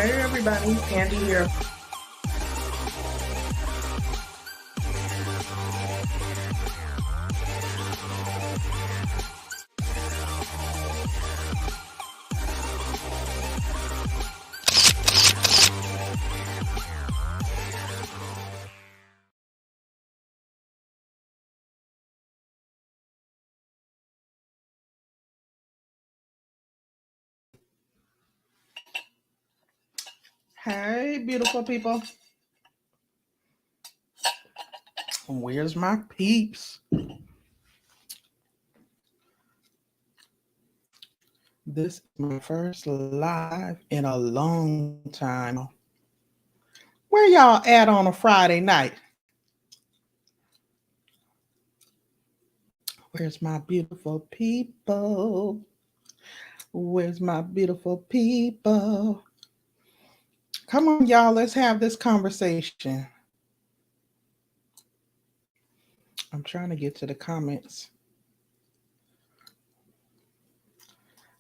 Hey everybody, Pandi here. Hey beautiful people. Where's my peeps? This is my first live in a long time. Where y'all at on a Friday night? Where's my beautiful people? Where's my beautiful people? Come on, y'all, let's have this conversation. I'm trying to get to the comments.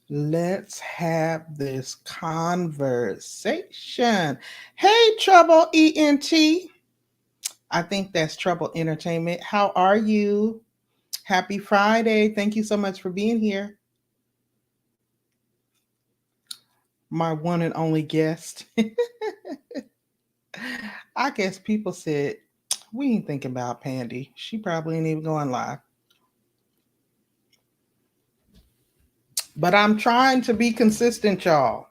Let's have this conversation. Hey, Trouble ENT. I think that's Trouble Entertainment. How are you? Happy Friday. Thank you so much for being here. My one and only guest. I guess people said, we ain't thinking about Pandi. She probably ain't even going live. But I'm trying to be consistent, y'all.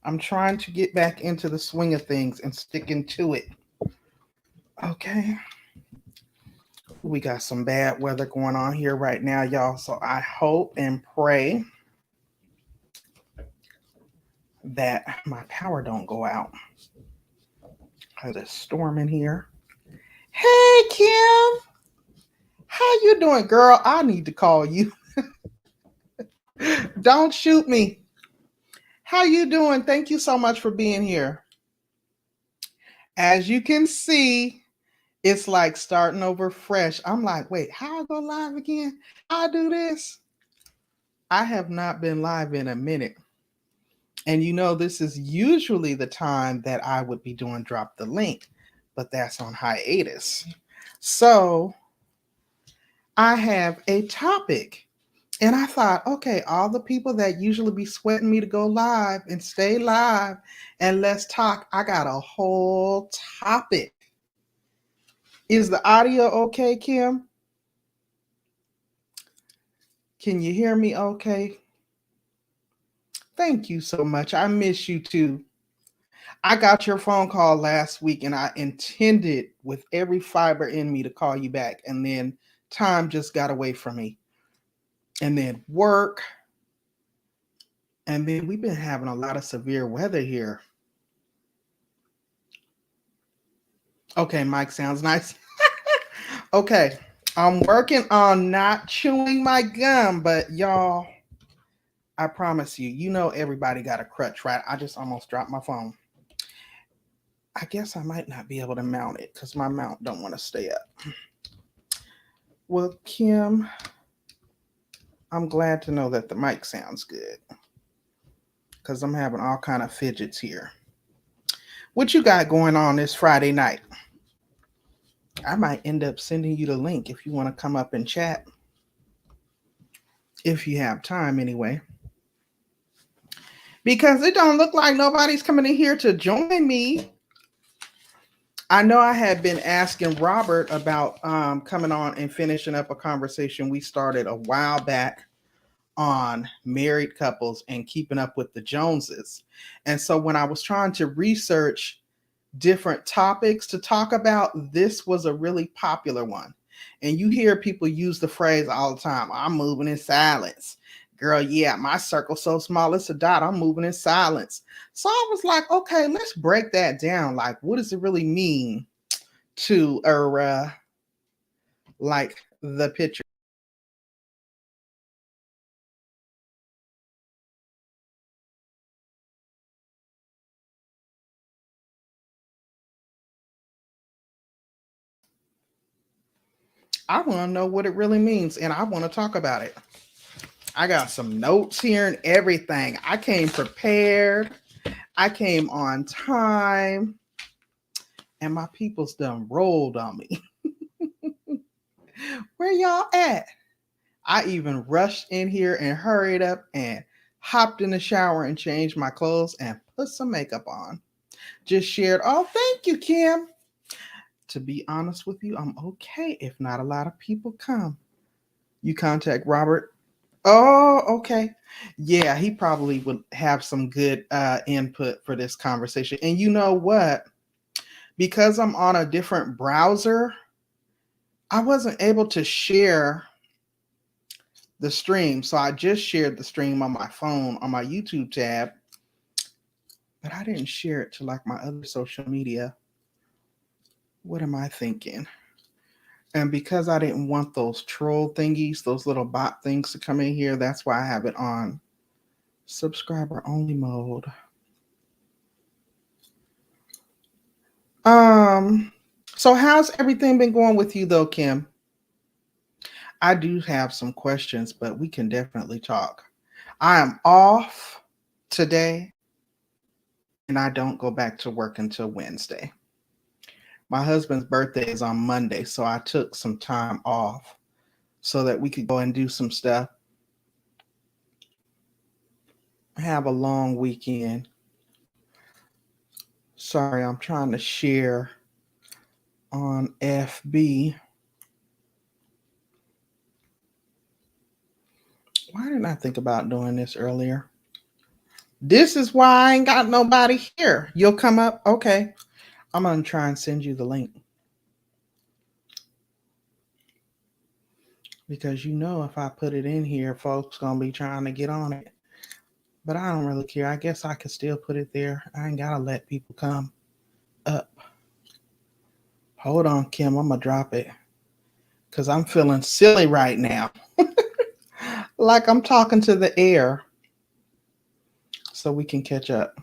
I'm trying to get back into the swing of things and sticking to it. Okay. We got some bad weather going on here right now, y'all. So I hope and pray that my power don't go out. There's a storm in here. Hey, Kim. How you doing, girl? I need to call you. Don't shoot me. How you doing? Thank you so much for being here. As you can see, it's like starting over fresh. I'm like, wait, how I go live again? I do this? I have not been live in a minute. And you know, this is usually the time that I would be doing drop the link, but that's on hiatus. So I have a topic. And I thought, okay, all the people that usually be sweating me to go live and stay live and let's talk, I got a whole topic. Is the audio okay, Kim? Can you hear me okay? Thank you so much. I miss you too. I got your phone call last week and I intended with every fiber in me to call you back. And then time just got away from me. And then work. And then we've been having a lot of severe weather here. Okay, Mike sounds nice. Okay, I'm working on not chewing my gum, but y'all, I promise you, you know everybody got a crutch, right? I just almost dropped my phone. I guess I might not be able to mount it because my mount don't want to stay up. Well, Kim, I'm glad to know that the mic sounds good because I'm having all kind of fidgets here. What you got going on this Friday night? I might end up sending you the link if you want to come up and chat. If you have time anyway. Because it don't look like nobody's coming in here to join me. I know I had been asking Robert about coming on and finishing up a conversation we started a while back on married couples and keeping up with the Joneses. And so when I was trying to research different topics to talk about, this was a really popular one. And you hear people use the phrase all the time, I'm moving in silence. Girl, yeah, my circle's so small, it's a dot. I'm moving in silence. So I was like, okay, let's break that down. Like, what does it really mean to like the picture? I want to know what it really means, and I want to talk about it. I got some notes here and everything. I came prepared. I came on time and my people's done rolled on me. Where y'all at? I even rushed in here and hurried up and hopped in the shower and changed my clothes and put some makeup on. Just shared, oh, thank you, Kim. To be honest with you, I'm okay if not a lot of people come. You contact Robert. Oh, okay. Yeah, he probably would have some good input for this conversation. And you know what? Because I'm on a different browser, I wasn't able to share the stream. So I just shared the stream on my phone on my YouTube tab, but I didn't share it to like my other social media. What am I thinking? And because I didn't want those troll thingies, those little bot things to come in here, that's why I have it on subscriber only mode. Um, so how's everything been going with you though, Kim? I do have some questions, but we can definitely talk. I am off today and I don't go back to work until Wednesday. My husband's birthday is on Monday, so I took some time off so that we could go and do some stuff. Have a long weekend. Sorry, I'm trying to share on FB. Why didn't I think about doing this earlier? This is why I ain't got nobody here. You'll come up? Okay. I'm going to try and send you the link. Because you know if I put it in here, folks going to be trying to get on it. But I don't really care. I guess I could still put it there. I ain't got to let people come up. Hold on, Kim. I'm going to drop it. Because I'm feeling silly right now. Like I'm talking to the air. So we can catch up.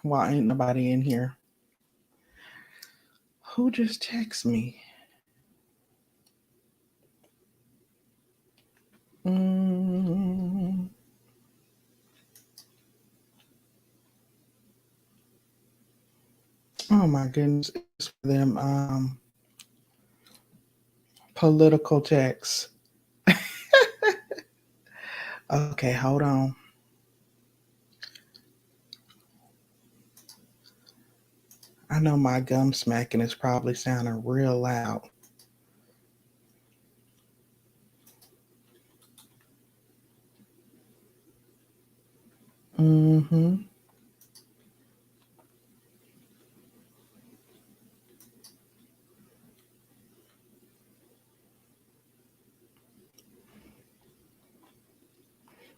Why ain't nobody in here? Who just texted me? Oh my goodness. It's for them political texts. Okay, hold on. I know my gum smacking is probably sounding real loud. Mm-hmm.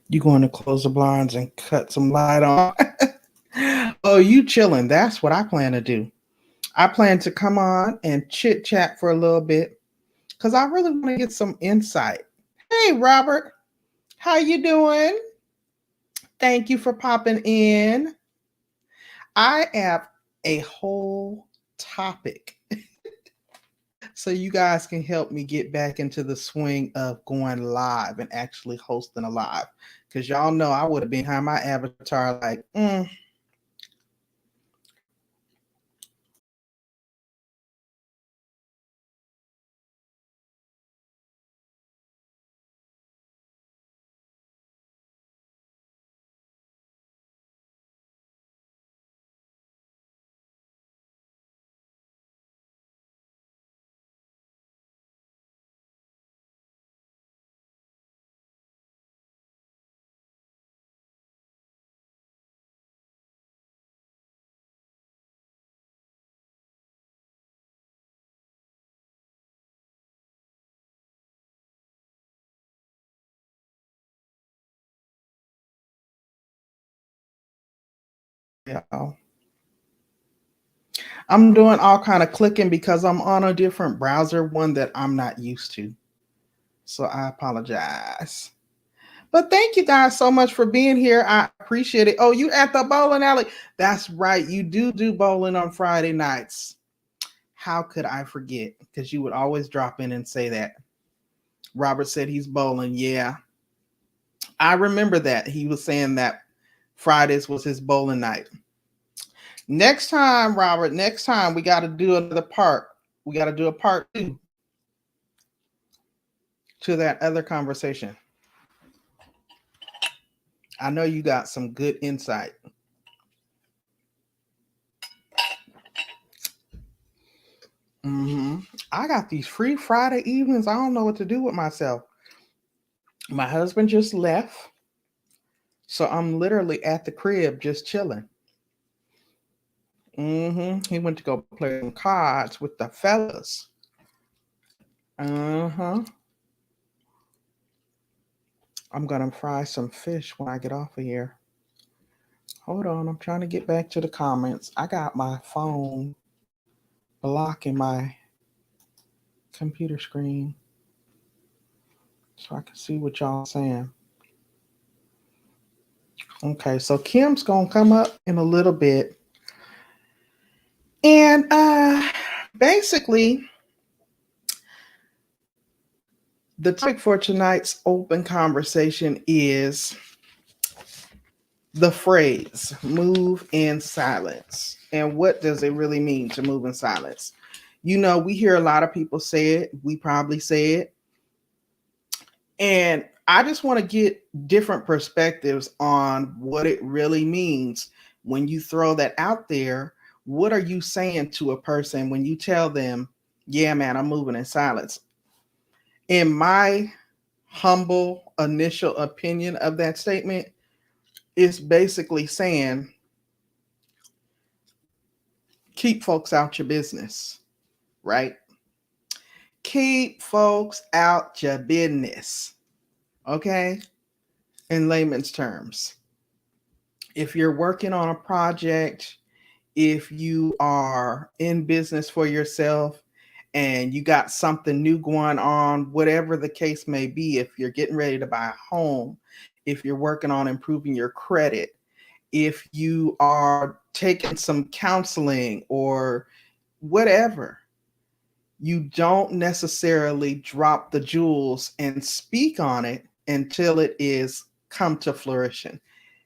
You going to close the blinds and cut some light on? Oh, you chilling. That's what I plan to do. I plan to come on and chit chat for a little bit because I really want to get some insight. Hey, Robert, how you doing? Thank you for popping in. I have a whole topic so you guys can help me get back into the swing of going live and actually hosting a live. Because y'all know I would have been behind my avatar like, y'all. I'm doing all kind of clicking because I'm on a different browser, one that I'm not used to. So I apologize. But thank you guys so much for being here. I appreciate it. Oh, you at the bowling alley? That's right. You do bowling on Friday nights. How could I forget? Because you would always drop in and say that. Robert said he's bowling. Yeah. I remember that. He was saying that Fridays was his bowling night. Next time, Robert, next time we got to do another part. We got to do a part two to that other conversation. I know you got some good insight. I got these free Friday evenings. I don't know what to do with myself. My husband just left, so I'm literally at the crib just chilling. He went to go play some cards with the fellas. Uh-huh. I'm gonna fry some fish when I get off of here. Hold on, I'm trying to get back to the comments. I got my phone blocking my computer screen so I can see what y'all saying. Okay, so Kim's gonna come up in a little bit. And basically, the topic for tonight's open conversation is the phrase move in silence. And what does it really mean to move in silence? You know, we hear a lot of people say it. We probably say it. And I just want to get different perspectives on what it really means when you throw that out there. What are you saying to a person when you tell them, yeah, man, I'm moving in silence? In my humble initial opinion of that statement, it's basically saying, keep folks out your business, right? Keep folks out your business, okay? In layman's terms. If you're working on a project, if you are in business for yourself and you got something new going on, whatever the case may be, if you're getting ready to buy a home, if you're working on improving your credit, if you are taking some counseling or whatever, you don't necessarily drop the jewels and speak on it until it is come to fruition.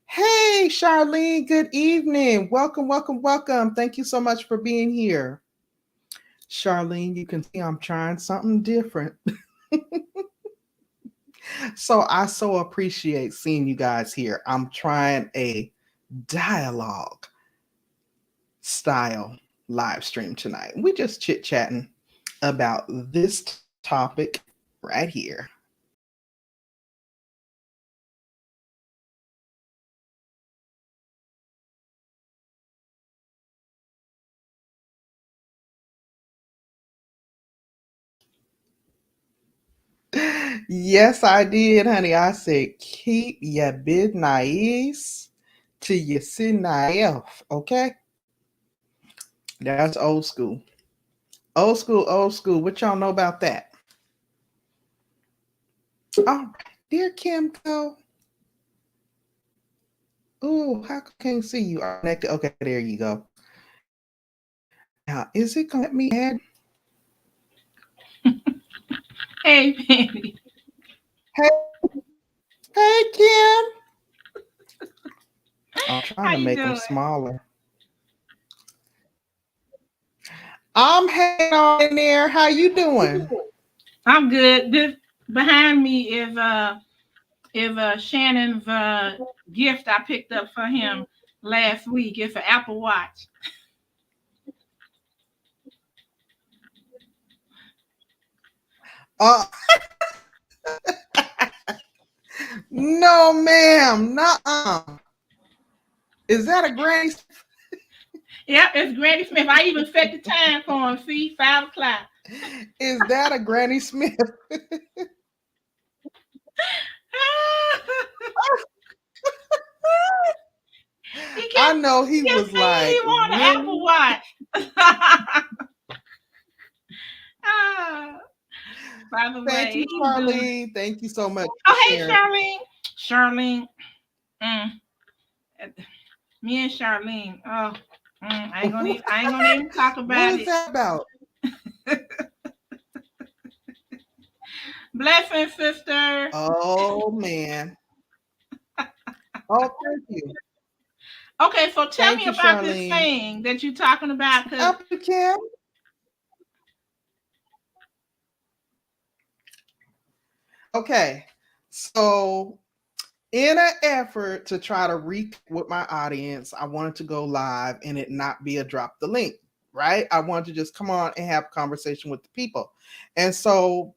Hey, Charlene, good evening. Welcome, welcome, welcome. Thank you so much for being here. Charlene, you can see I'm trying something different. So I so appreciate seeing you guys here. I'm trying a dialogue style live stream tonight. We just chit-chatting about this topic right here. Yes, I did, honey. I said, keep your big nice to your sin naif, okay? That's old school. Old school, old school. What y'all know about that? All right. Dear Kim go. Ooh, how come I can't see you? Are connected. Okay, there you go. Now, is it gonna let me add? Hey, Pandi. Hey, hey, Kim. I'm trying How to you make them doing? smaller. I'm hanging on in there. How you doing? I'm good. This behind me is Shannon's gift I picked up for him last week. It's an Apple Watch. Uh, no, ma'am. Nuh-uh. Is that a granny? Yep, it's Granny Smith. I even set the time for him. See, 5 o'clock. Is that a Granny Smith? he I kept know he he kept was saying he like, wanted an really? Apple Watch. Ah, by the Thank way, you, he's doing. Charlene. Thank you so much for Oh, hey, sharing. Charlene. Charlene. Mm, me and Charlene. Oh, I ain't gonna even talk What about is it. that about? Blessing, sister. Oh man. Oh, thank you. Okay, so tell Thank me you, about this Charlene. saying that you're talking about, because Up you, Kim. Okay. So, in an effort to try to reach with my audience, I wanted to go live and it not be a drop the link, right? I wanted to just come on and have a conversation with the people. And so,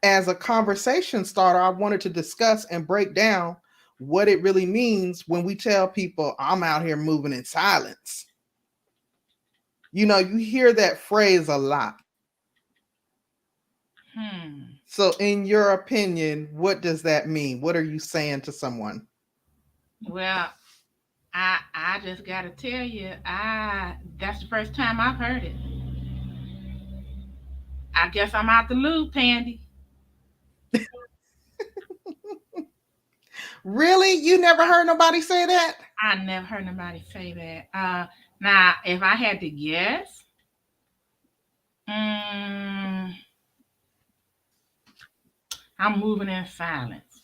as a conversation starter, I wanted to discuss and break down what it really means when we tell people, I'm out here moving in silence. You know, you hear that phrase a lot. So, in your opinion, what does that mean? What are you saying to someone? well, I just gotta tell you, I that's the first time I've heard it. I guess I'm out the loop, Pandi. Really? You never heard nobody say that? I never heard nobody say that. Now, if I had to guess, mm, I'm moving in silence.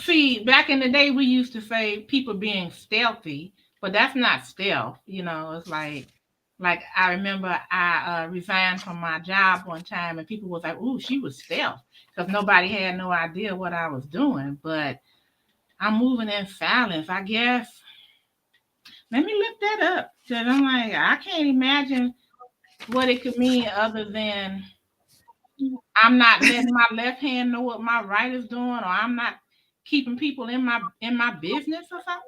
See, back in the day, we used to say people being stealthy, but that's not stealth. It's like I remember I resigned from my job one time, and people was like, "Ooh, she was stealth," because nobody had no idea what I was doing. But I'm moving in silence, I guess. Let me look that up, because I'm like, I can't imagine what it could mean other than I'm not letting my left hand know what my right is doing, or I'm not keeping people in my business or something.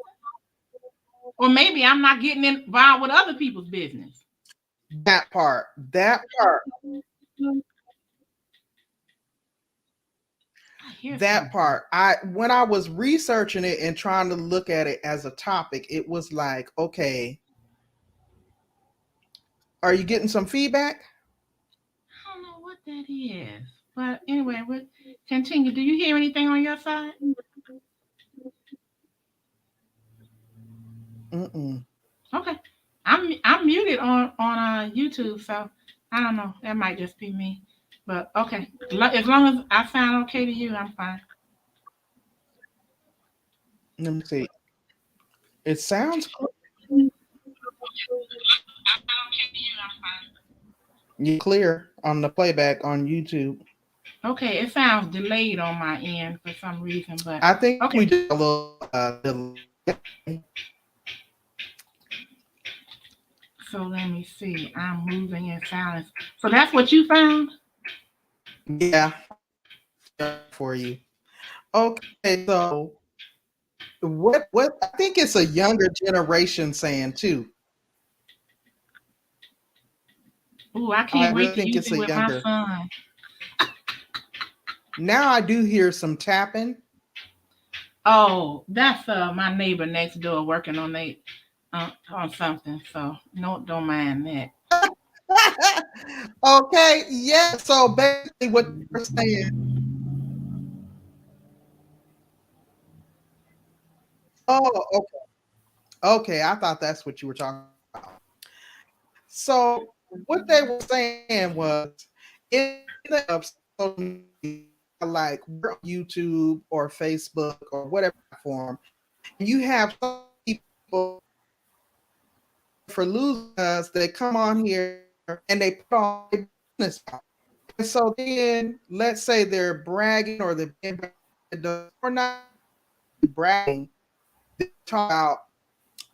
Or maybe I'm not getting involved with other people's business. That part. That part. I hear That something. part. I when I was researching it and trying to look at it as a topic, it was like, okay, are you getting some feedback? I don't know what that is. But anyway, we'll continue. Do you hear anything on your side? Mm-mm. Okay. I'm muted on YouTube, so I don't know. That might just be me. But okay. As long as I sound okay to you, I'm fine. Let me see. It sounds clear on the playback on YouTube. Okay, it sounds delayed on my end for some reason, but I think we okay. did a little delay. So let me see. I'm moving in silence. So that's what you found? Yeah, for you. Okay, so what I think it's a younger generation saying too. Ooh, I I can't wait really to think use it's it a with my younger. son. Now I do hear some tapping. Oh, that's my neighbor next door working on something. So no, don't mind that. Okay, yeah. So basically, what you're saying. Oh, okay. Okay, I thought that's what you were talking about. So what they were saying was, in the social media, like we're on YouTube or Facebook or whatever platform, you have some people for losing us. They come on here and they put all their business out. And so then, let's say they're bragging or they're being or not bragging. They talk about,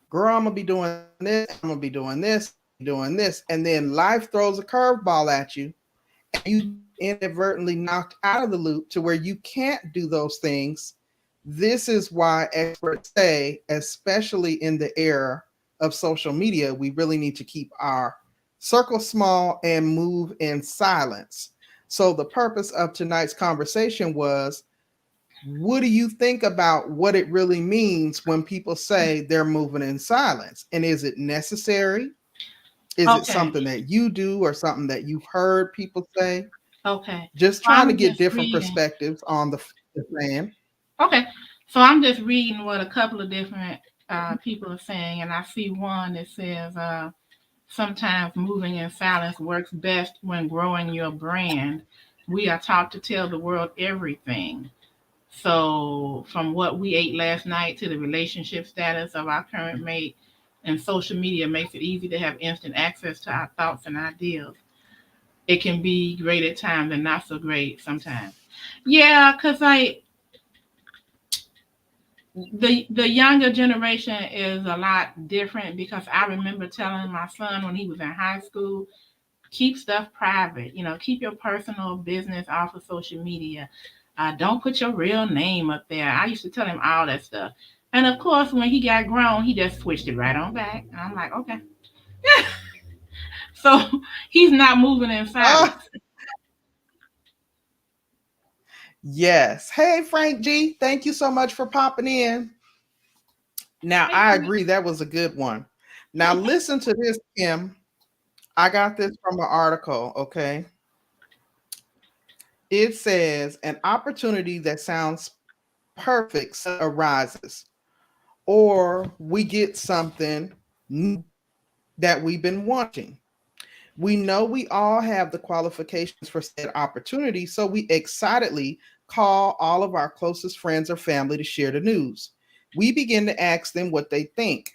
girl, I'm gonna be doing this, I'm gonna be doing this, doing this, and then life throws a curveball at you, and you inadvertently knocked out of the loop to where you can't do those things. This is why experts say, especially in the era of social media, we really need to keep our circle small and move in silence. So, the purpose of tonight's conversation was, what do you think about what it really means when people say they're moving in silence? And is it necessary? Is it Okay, something that you do or something that you've heard people say? okay. Just So trying to I'm get just different reading. perspectives on the plan. Okay, so I'm just reading what a couple of different people are saying, and I see one that says sometimes moving in silence works best when growing your brand. We are taught to tell the world everything. So from what we ate last night to the relationship status of our current mate, and social media makes it easy to have instant access to our thoughts and ideas. It can be great at times and not so great sometimes. Yeah, because like the younger generation is a lot different, because I remember telling my son when he was in high school, keep stuff private. Keep your personal business off of social media. Don't put your real name up there. I used to tell him all that stuff. And of course, when he got grown, he just switched it right on back. And I'm like, okay. So he's not moving in Ah, silence. yes. Hey, Frank G. Thank you so much for popping in. Now, Hey, I Frank. agree. That was a good one. Now, listen to this, Kim. I got this from an article. Okay. It says an opportunity that sounds perfect arises, or we get something new that we've been wanting. We know we all have the qualifications for said opportunity, so we excitedly call all of our closest friends or family to share the news. We begin to ask them what they think.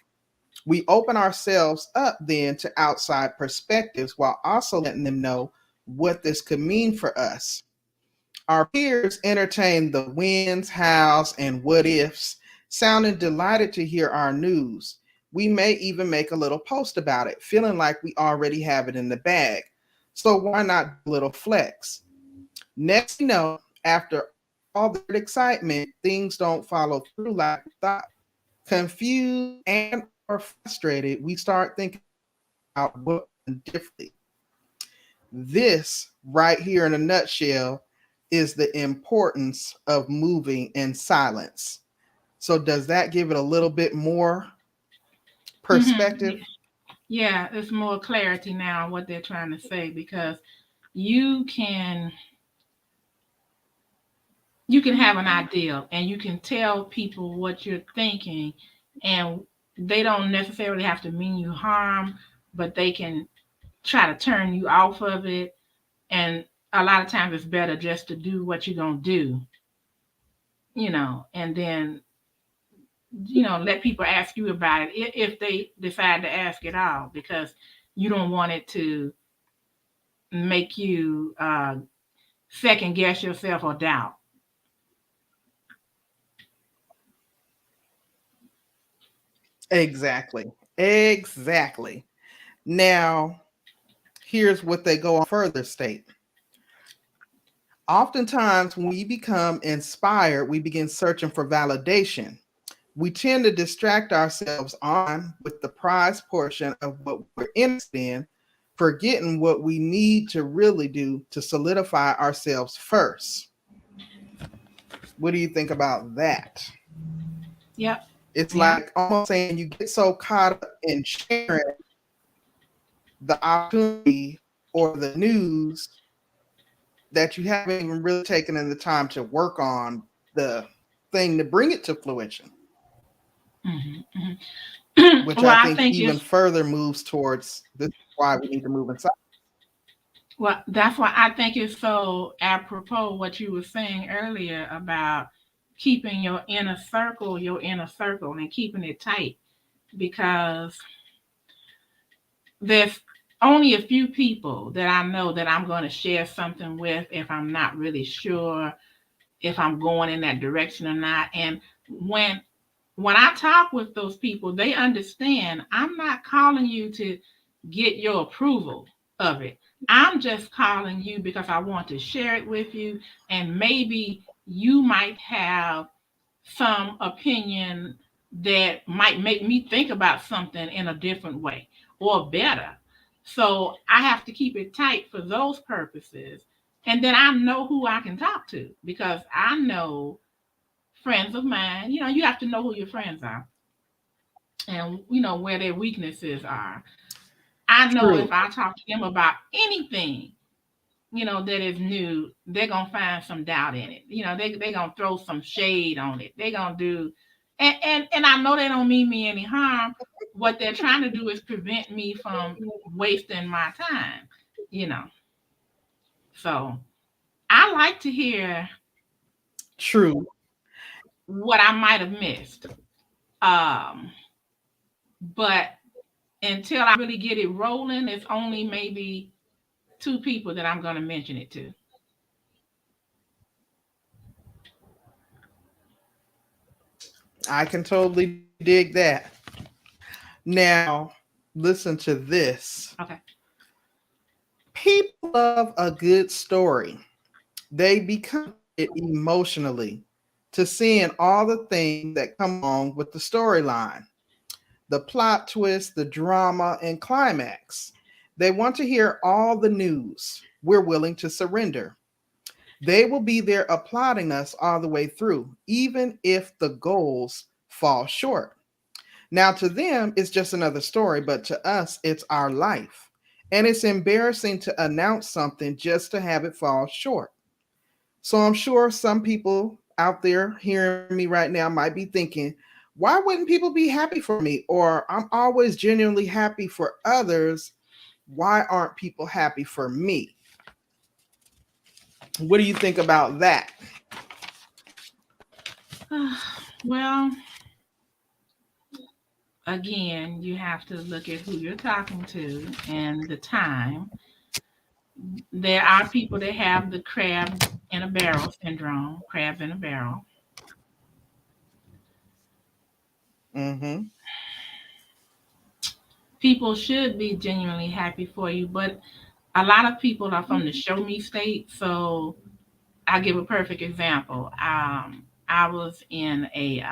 We open ourselves up then to outside perspectives while also letting them know what this could mean for us. Our peers entertain the whens, hows, and what ifs, sounding delighted to hear our news. We may even make a little post about it, feeling like we already have it in the bag. So why not do a little flex? Next, after all that excitement, things don't follow through like we thought. Confused and or frustrated, we start thinking about what differently. This, right here in a nutshell, is the importance of moving in silence. So, does that give it a little bit more Hmm. perspective? Yeah, it's more clarity now on what they're trying to say, because you can you can have an ideal and you can tell people what you're thinking, and they don't necessarily have to mean you harm, but they can try to turn you off of it. And a lot of times it's better just to do what you're going to do, and then let people ask you about it if they decide to ask at all, because you don't want it to make you second guess yourself or doubt. Exactly. Exactly. Now, here's what they go on further state. Oftentimes, when we become inspired, we begin searching for validation. We tend to distract ourselves on with the prize portion of what we're interested in, forgetting what we need to really do to solidify ourselves first. What do you think about that? Yep. It's Yeah. like almost saying you get so caught up in sharing the opportunity or the news that you haven't even really taken in the time to work on the thing to bring it to fruition, Hmm. Hmm. which Well, I I think think even it's further moves towards this is why we need to move inside. well, that's why I think it's so apropos what you were saying earlier about keeping your inner circle, and keeping it tight, because there's only a few people that I know that I'm going to share something with if I'm not really sure if I'm going in that direction or not. And when when I talk with those people, they understand I'm not calling you to get your approval of it. I'm just calling you because I want to share it with you, and maybe you might have some opinion that might make me think about something in a different way or better. So I have to keep it tight for those purposes. And then I know who I can talk to, because I know friends of mine, you have to know who your friends are, and where their weaknesses are. I know if True. I talk to them about anything, that is new, they're gonna find some doubt in it. They're gonna throw some shade on it. They're gonna do, and I know they don't mean me any harm. What they're trying to do is prevent me from wasting my time, you know. So I like to hear True. what I might have missed. Um, but until I really get it rolling, it's only maybe two people that I'm going to mention it to. I can totally dig that. Now, listen to this. Okay. People love a good story. They become it emotionally to seeing all the things that come along with the storyline, the plot twist, the drama, and climax. They want to hear all the news. We're willing to surrender. They will be there applauding us all the way through, even if the goals fall short. Now, to them, it's just another story, but to us, it's our life. And it's embarrassing to announce something just to have it fall short. So I'm sure some people out there hearing me right now might be thinking, why wouldn't people be happy for me? Or I'm always genuinely happy for others. Why aren't people happy for me? What do you think about that? Well, again, you have to look at who you're talking to and the time. There are people that have the crab in a barrel syndrome, crab in a barrel. Mm-hmm. People should be genuinely happy for you, but a lot of people are from the show me state. So I'll give a perfect example. I was in a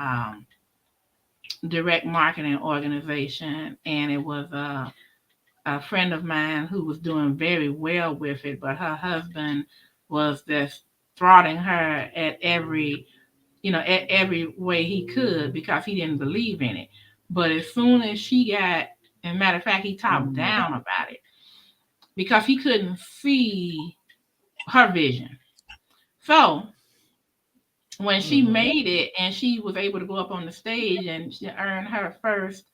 direct marketing organization, and it was a friend of mine who was doing very well with it, but her husband was just thwarting her at every, at every way he could because he didn't believe in it. But as soon as she got, and matter of fact, he talked down about it because he couldn't see her vision. So when she Mm-hmm. made it and she was able to go up on the stage and she earned her first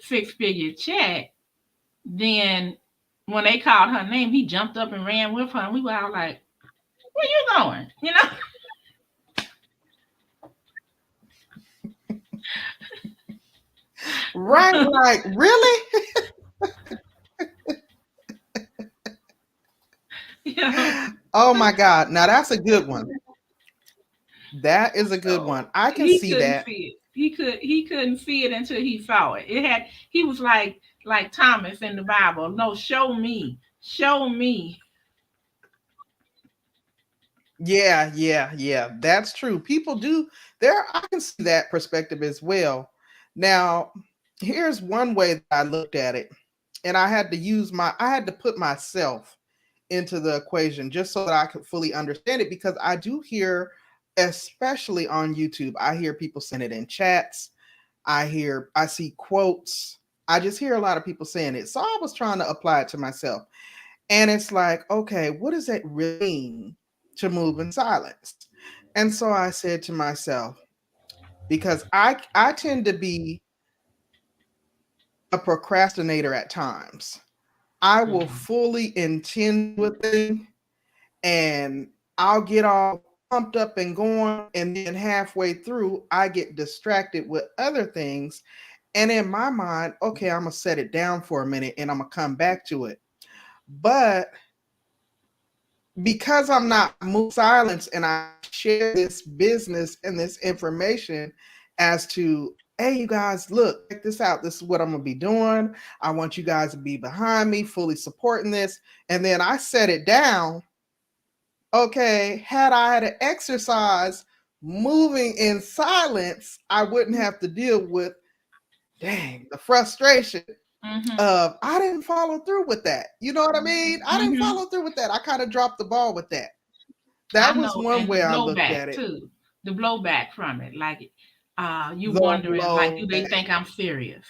six-figure check, then when they called her name, he jumped up and ran with her, and we were all like, "Where you going?" Right, like, really? you know. Oh my God. Now that's a good one. That is a good So one. I can he see couldn't that. see it. He couldn't see it until he saw it. He was like Thomas in the Bible. No, show me, show me. Yeah, yeah, yeah. That's true. People do there. I can see that perspective as well. Now, here's one way that I looked at it, and I had to put myself into the equation just so that I could fully understand it because I do hear, especially on YouTube, I hear people saying it in chats. I see quotes. I just hear a lot of people saying it. So I was trying to apply it to myself. And it's like, okay, what does it really mean to move in silence? And so I said to myself, because I tend to be a procrastinator at times. I will Mhm. fully intend to do a thing and I'll get all pumped up and going, and then halfway through I get distracted with other things. And in my mind, okay, I'm gonna set it down for a minute and I'm gonna come back to it. But because I'm not moving silence and I share this business and this information as to, hey, you guys, look, check this out. This is what I'm going to be doing. I want you guys to be behind me, fully supporting this. And then I set it down. Okay, had I had to exercise moving in silence, I wouldn't have to deal with, dang, the frustration Mhm. of I didn't follow through with that. You know what I mean? I didn't Mhm. follow through with that. I kind of dropped the ball with that. I That was know, one and the way I looked blowback at it. too. The blowback from it, like, you The wondering, like, do they blowback. think I'm serious?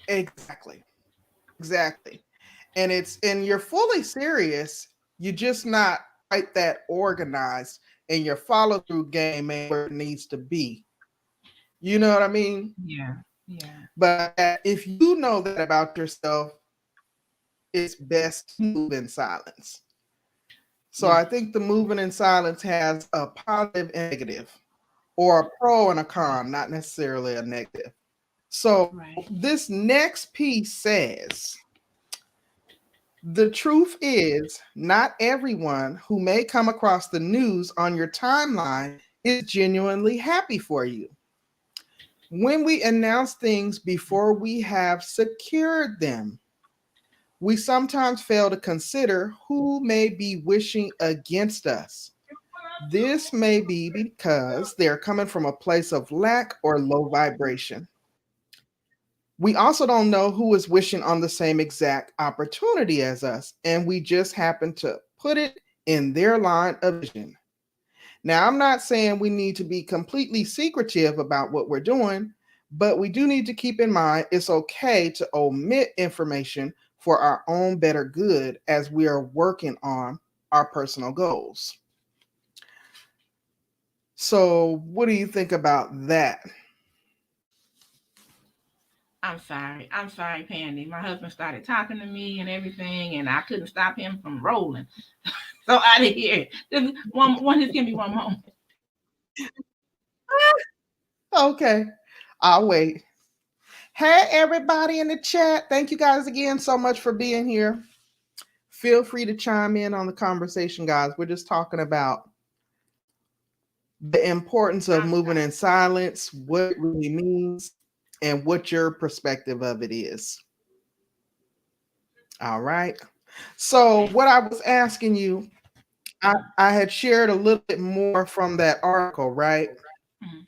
Exactly. Exactly. And you're fully serious. You're just not quite that organized and your follow through game ain't where it needs to be. You know what I mean? Yeah, yeah. But if you know that about yourself, it's best to move in silence. So Yeah. I think the moving in silence has a positive and negative, or a pro and a con, not necessarily a negative. So Right. this next piece says, the truth is, not everyone who may come across the news on your timeline is genuinely happy for you. When we announce things before we have secured them, we sometimes fail to consider who may be wishing against us. This may be because they're coming from a place of lack or low vibration. We also don't know who is wishing on the same exact opportunity as us, and we just happen to put it in their line of vision. Now, I'm not saying we need to be completely secretive about what we're doing, but we do need to keep in mind it's okay to omit information for our own better good as we are working on our personal goals. So, what do you think about that? I'm sorry, Pandy. My husband started talking to me and everything, and I couldn't stop him from rolling. So out of here. Just give me one moment. Okay, I'll wait. Hey, everybody in the chat. Thank you guys again so much for being here. Feel free to chime in on the conversation, guys. We're just talking about the importance of I'm moving in sorry. silence, what it really means, and what your perspective of it is. All right. So, Okay. what I was asking you, I had shared a little bit more from that article, right? Mhm.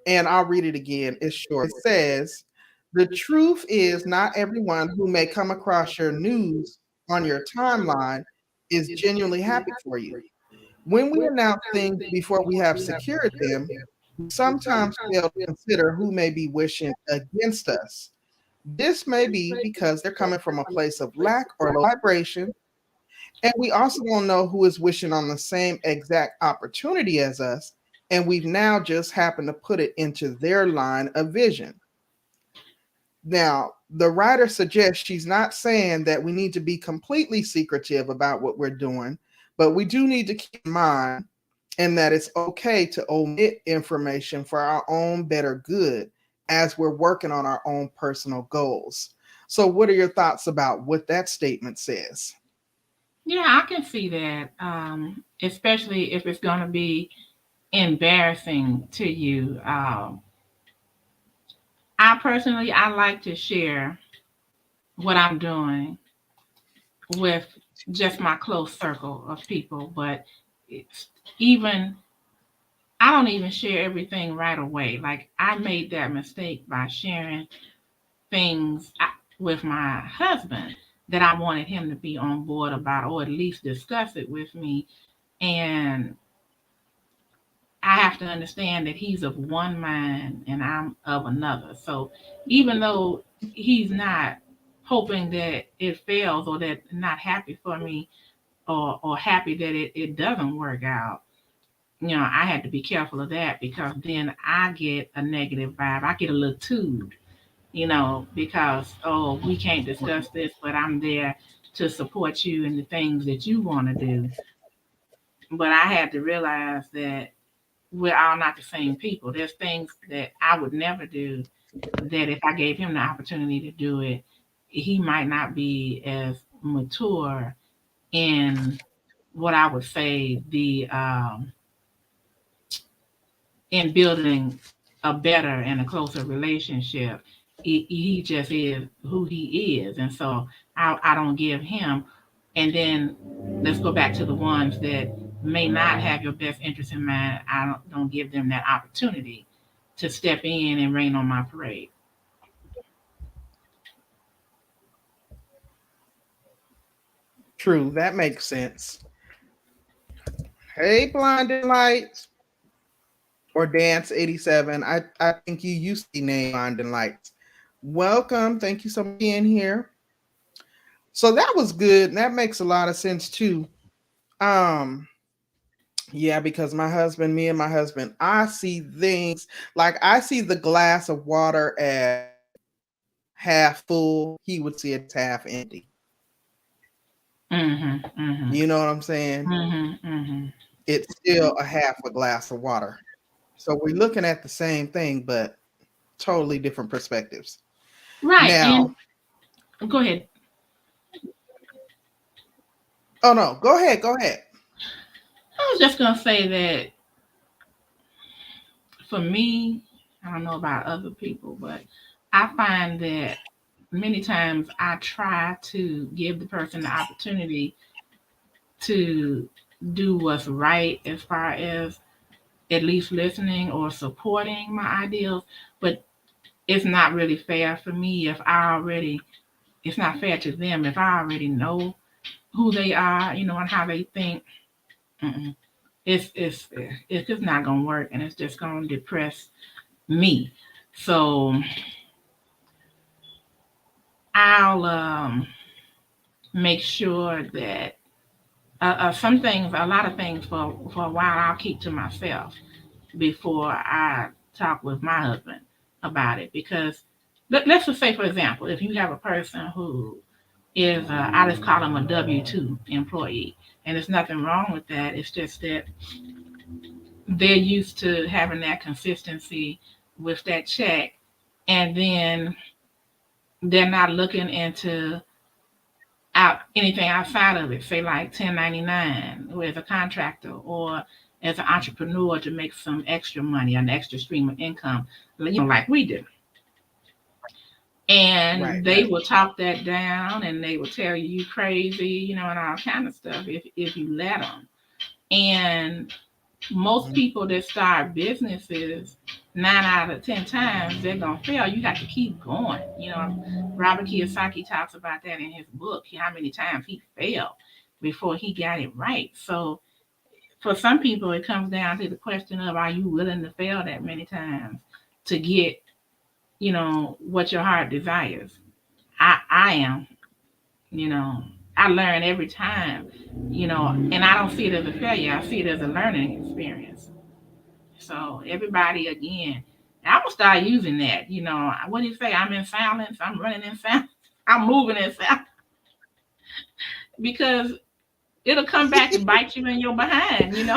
And I'll read it again. It's short. It says, the truth is, not everyone who may come across your news on your timeline is genuinely happy for you. When we announce things before we have secured them, we sometimes fail to consider who may be wishing against us. This may be because they're coming from a place of lack or low vibration, and we also don't know who is wishing on the same exact opportunity as us, and we've now just happened to put it into their line of vision. Now, the writer suggests she's not saying that we need to be completely secretive about what we're doing, but we do need to keep in mind and that it's okay to omit information for our own better good as we're working on our own personal goals. So, what are your thoughts about what that statement says? Yeah, I can see that. Especially if it's gonna be embarrassing to you. I like to share what I'm doing with just my close circle of people, but it's even I don't even share everything right away. Like I made that mistake by sharing things with my husband that I wanted him to be on board about, or at least discuss it with me. And I have to understand that he's of one mind and I'm of another. So even though he's not hoping that it fails or that not happy for me or happy that it doesn't work out, I had to be careful of that because then I get a negative vibe. I get a little too, because, oh, we can't discuss this, but I'm there to support you in the things that you want to do. But I had to realize that we're all not the same people. There's things that I would never do that if I gave him the opportunity to do it, he might not be as mature in what I would say in building a better and a closer relationship. He just is who he is. And so I don't give him. And then let's go back to the ones that may not have your best interest in mind. I don't give them that opportunity to step in and rain on my parade. True, that makes sense. Hey, Blinding Lights or Dance 87. I think you used to name Blinding Lights. Welcome. Thank you so much for being here. So that was good. And that makes a lot of sense too. Um, yeah, because me and my husband, I see things like I see the glass of water as half full. He would see it as half empty. Mhm. Mhm. You know what I'm saying? Mhm. Mhm. It's still a half a glass of water. So we're looking at the same thing, but totally different perspectives. Right. Now, And go ahead. oh no, go ahead, go ahead. I was just gonna say that for me, I don't know about other people, but I find that many times I try to give the person the opportunity to do what's right as far as at least listening or supporting my ideals, but it's not really fair for me if I already, it's not fair to them if I already know who they are, and how they think. Mm-mm. It's just not gonna work, and it's just gonna depress me. So I'll make sure that some things, a lot of things for a while, I'll keep to myself before I talk with my husband about it. Because let's just say, for example, if you have a person who is, I just call them a W-2 employee, and there's nothing wrong with that. It's just that they're used to having that consistency with that check, and then they're not looking into out anything outside of it, say like 1099, or as a contractor or as an entrepreneur to make some extra money, an extra stream of income, like we do. Right, And they right. will talk that down, and they will tell you crazy, and all kind of stuff if you let them. And most Mhm. people that start businesses, 9 out of 10 times they're gonna fail. You got to keep going. Robert Kiyosaki talks about that in his book. How many times he failed before he got it right. So for some people, it comes down to the question of, are you willing to fail that many times to get what your heart desires? I am. You know, I learn every time. And I don't see it as a failure. I see it as a learning experience. So everybody, again, I'm gonna start using that. What do you say? I'm in silence. I'm running in silence. I'm moving in silence because it'll come back to bite you in your behind. If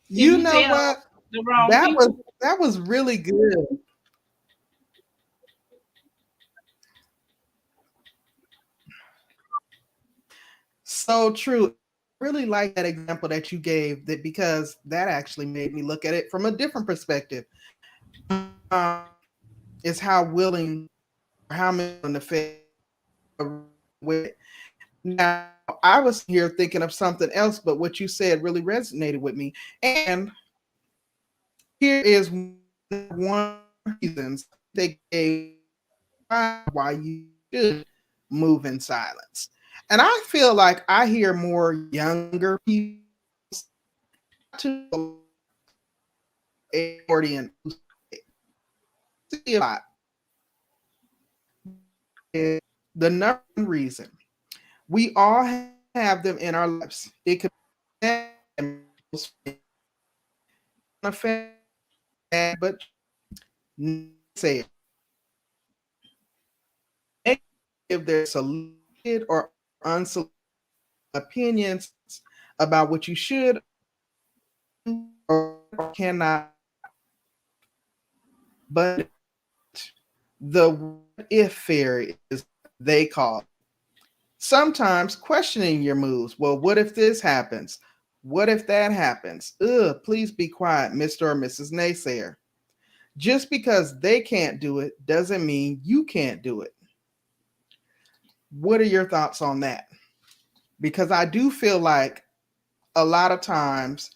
You you know tell what? the wrong That was people. that was really good. So true. Really like that example that you gave that because that actually made me look at it from a different perspective. Um, is how willing or how many on the face with it. Now, I was here thinking of something else, but what you said really resonated with me. And here is one reasons they gave why you should move in silence. And I feel like I hear more younger people to accordion see a lot is the number one reason we all have them in our lives. It could be but say if there's solicited or unsolicited opinions about what you should or cannot, but the what if fairy is they call it. Sometimes questioning your moves. Well, what if this happens? What if that happens? Ugh, please be quiet, Mr. or Mrs. Naysayer. Just because they can't do it doesn't mean you can't do it. What are your thoughts on that? Because I do feel like a lot of times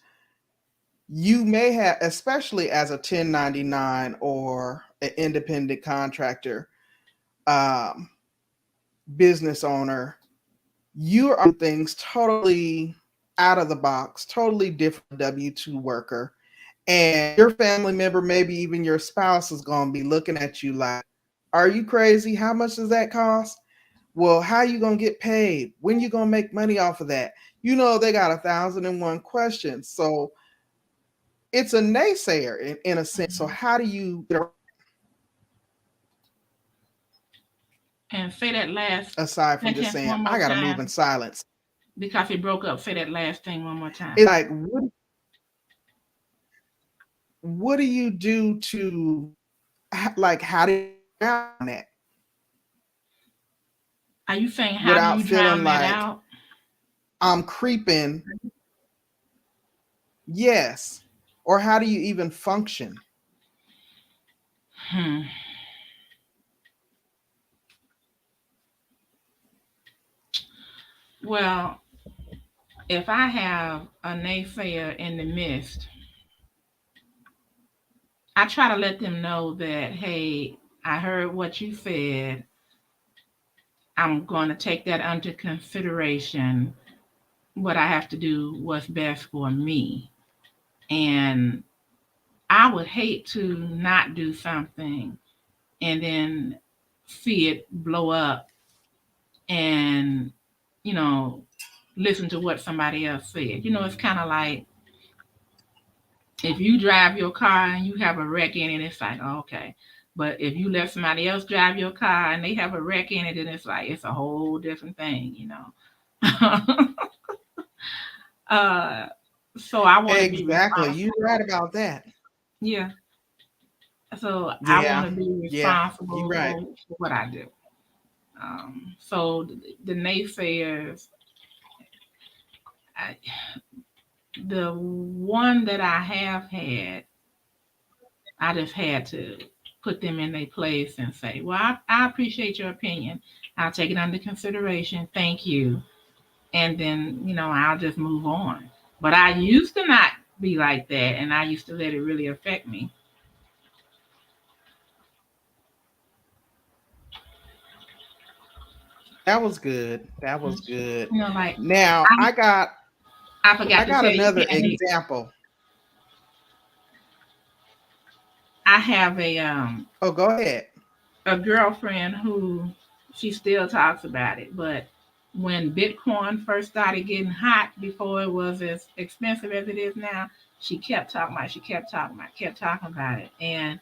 you may have, especially as a 1099 or an independent contractor, um, business owner, you are things totally out of the box, totally different W-2 worker. And your family member, maybe even your spouse, is going to be looking at you like, are you crazy? How much does that cost? Well, how you going to get paid? When you going to make money off of that? They got 1,001 questions. So it's a naysayer in a sense. So how do you, And say that last aside from just sentence saying, one I more got to move in time. silence? Because it broke up. Say that last thing one more It's time. like what do you do to like how do you drown that Are you saying how do without you feeling drown that like out? I'm creeping? Yes. Or how do you even function? Hmm. Well, if I have a naysayer in the midst, I try to let them know that, hey, I heard what you said. I'm going to take that under consideration. What I have to do, what's best for me. And I would hate to not do something and then see it blow up and, you know, listen to what somebody else said. It's kind of like if you drive your car and you have a wreck in it, it's like, oh, okay. But if you let somebody else drive your car and they have a wreck in it, then it's like, it's a whole different thing. uh, so I want to be Exactly. You're right responsible. about that. Yeah. So I want Yeah. to be Yeah. You're responsible right. for what I do. So the naysayers, I, the one that I have had, I just had to put them in their place and say, well, I appreciate your opinion. I'll take it under consideration. Thank you. And then, I'll just move on. But I used to not be like that, and I used to let it really affect me. That was good. That was good. Like Now I, I I forgot to got tell you, another Candy, example. I have Oh, go ahead. a girlfriend who she still talks about it, but when Bitcoin first started getting hot before it was as expensive as it is now, she kept talking about it, she kept talking about it. And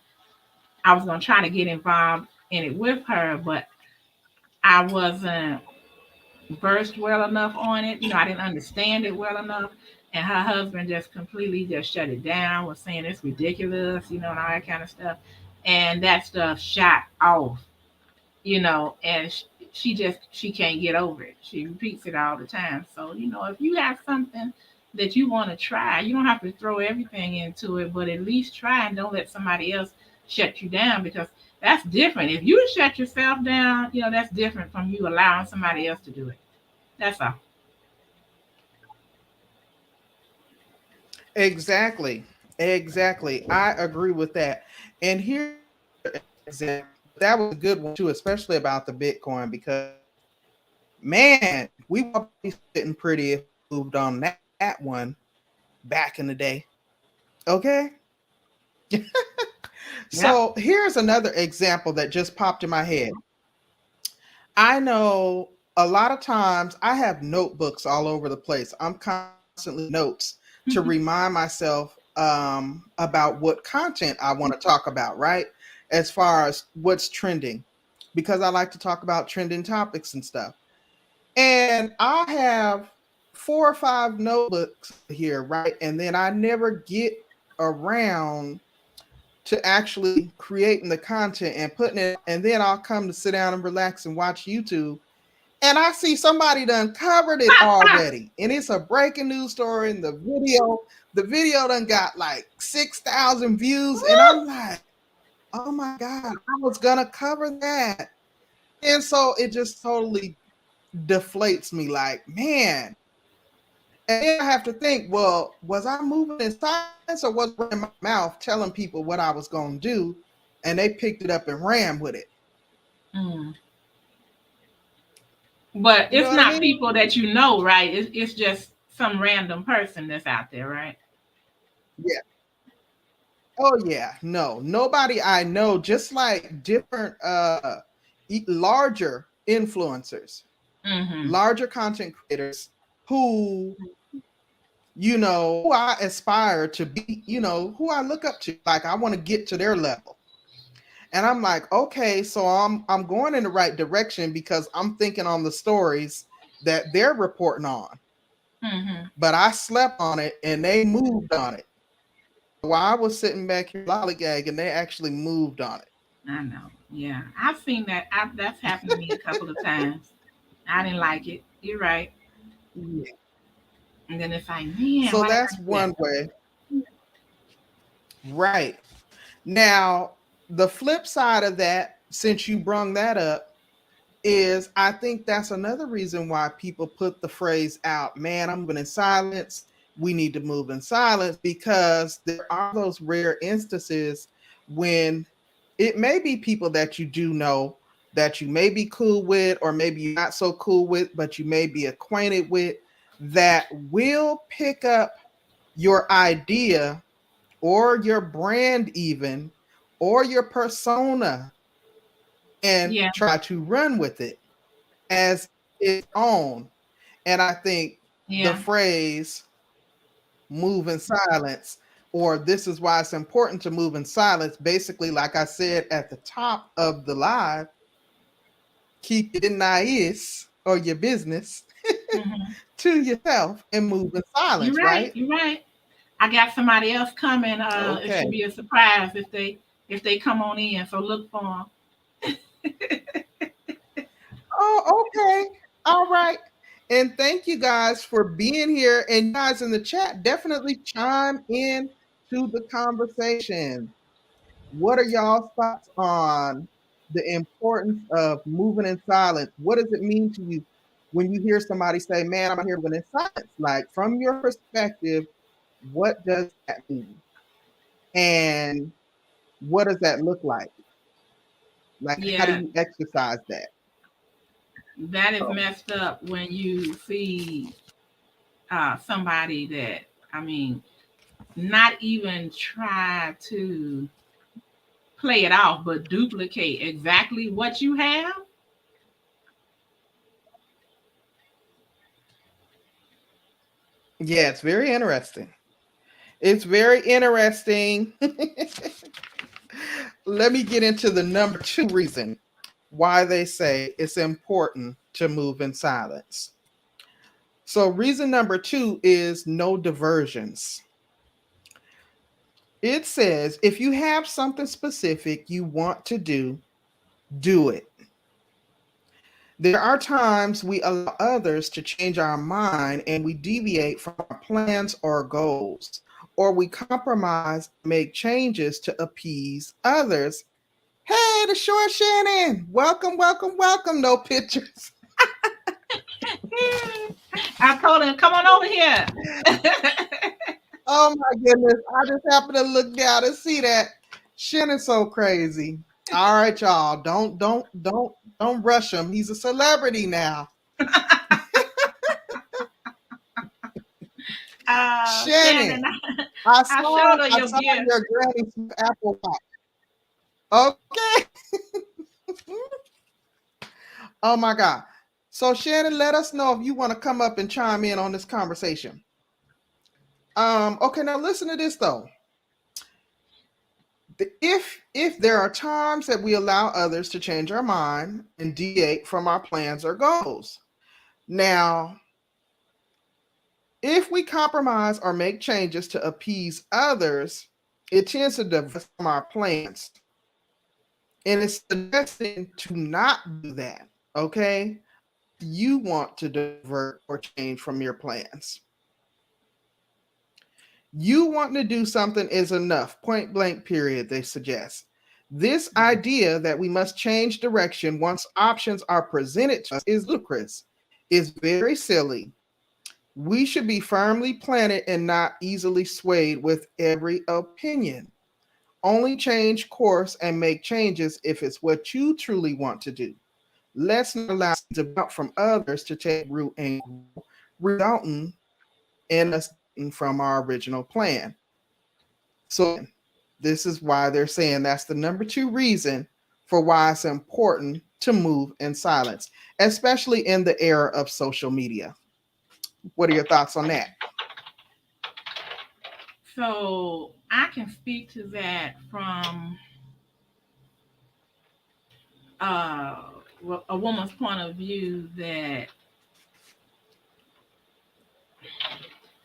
I was gonna try to get involved in it with her, but I wasn't versed well enough on it. I didn't understand it well enough. And her husband just completely just shut it down, was saying it's ridiculous, and all that kind of stuff. And that stuff shot off, and she can't get over it. She repeats it all the time. So, if you have something that you want to try, you don't have to throw everything into it, but at least try and don't let somebody else shut you down, because that's different. If you shut yourself down, that's different from you allowing somebody else to do it. That's all. Exactly. Exactly. I agree with that. And here's another example. That was a good one too, especially about the Bitcoin, because man, we would be sitting pretty if we moved on that one back in the day. Okay. Yep. So here's another example that just popped in my head. I know a lot of times I have notebooks all over the place. I'm constantly notes to remind myself about what content I want to talk about, right? As far as what's trending, because I like to talk about trending topics and stuff. And I have 4 or 5 notebooks here, right? And then I never get around to actually creating the content and putting it, and then I'll come to sit down and relax and watch YouTube, and I see somebody done covered it already, and it's a breaking news story. And the video done got like 6,000 views, and I'm like, oh my god, I was gonna cover that, and so it just totally deflates me. Like, man, and then I have to think, well, was I moving in silence or was it in my mouth telling people what I was gonna do, and they picked it up and ran with it? Mm. But You know it's what I not mean? people that you know, right? It's just some random person that's out there, right? Yeah. Oh yeah, no, nobody I know, just like different larger influencers, Mm-hmm. larger content creators who, who I aspire to be, who I look up to. Like, I want to get to their level. And I'm like, okay, so I'm going in the right direction because I'm thinking on the stories that they're reporting on. Mhm. but I slept on it and they moved on it. While I was sitting back here lollygagging, they actually moved on it. I know. Yeah, I've seen that. That's happened to me a couple of times. I didn't like it. You're right. Yeah. And then it's like, man, So why did I that's do that? one way. Right. Now, the flip side of that, since you brung that up, is I think that's another reason why people put the phrase out, man, I'm moving in silence. We need to move in silence because there are those rare instances when it may be people that you do know that you may be cool with, or maybe you're not so cool with, but you may be acquainted with, that will pick up your idea or your brand, even, or your persona, and Yeah, try to run with it as its own. And I think the yeah, phrase move in silence, or this is why it's important to move in silence, basically, like I said at the top of the live, keep it nice or your business hmm, to yourself and move in you're silence, right. right? You're right. I got somebody else coming. It Okay. should be a surprise if they come on in. So look for them. Oh, okay. All right. And thank you guys for being here. And you guys in the chat, definitely chime in to the conversation. What are y'all's thoughts on the importance of moving in silence? What does it mean to you when you hear somebody say, man, I'm out here moving in silence? Like, from your perspective, what does that mean? And what does that look like? Like, how do Yeah, you exercise that? that is Oh, messed up when you see somebody that, I mean, not even try to play it off, but duplicate exactly what you have. yeah, it's very interesting. It's very interesting. Let me get into the number two reason why they say it's important to move in silence. So, reason number two is no diversions. It says if you have something specific you want to do it. There are times we allow others to change our mind and we deviate from our plans or goals, or we compromise, make changes to appease others. Hey, the short Shannon. Welcome, welcome, welcome. No pictures. I told him, come on over here. Oh my goodness. I just happened to look down and see that. Shannon's so crazy. All right, y'all. Don't rush him. He's a celebrity now. Shannon, Shannon, I I saw showed her I your saw gift. your granny some Apple Watch. Okay. Oh my God. So Shannon, let us know if you want to come up and chime in on this conversation. Okay, now listen to this though. If there are times that we allow others to change our mind and deviate from our plans or goals. Now, if we compromise or make changes to appease others, it tends to divert from our plans. And it's suggesting to not do that, okay? You want to divert or change from your plans. You wanting to do something is enough, point blank, period, they suggest. This idea that we must change direction once options are presented to us is ludicrous, is very silly. We should be firmly planted and not easily swayed with every opinion. Only change course and make changes if it's what you truly want to do. Let's not allow doubt from others to take root and grow, resulting in us from our original plan. So this is why they're saying that's the number two reason for why it's important to move in silence, especially in the era of social media. What are your thoughts on that? So I can speak to that from uh, a woman's point of view that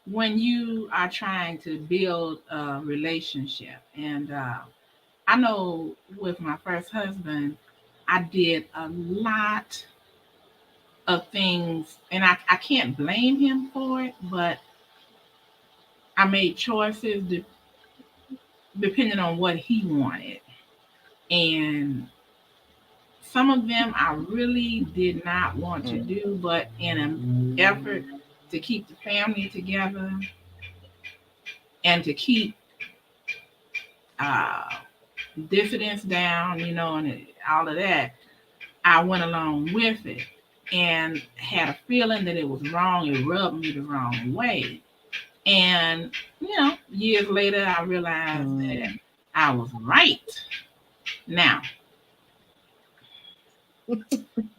when you are trying to build a relationship. And I know with my first husband, I did a lot of things, and I can't blame him for it, but I made choices depending on what he wanted. And some of them I really did not want to do, but in an effort to keep the family together and to keep uh, dissidents down, and all of that, I went along with it and had a feeling that it was wrong. It rubbed me the wrong way. And, years later, I realized that Mm. I was right. Now,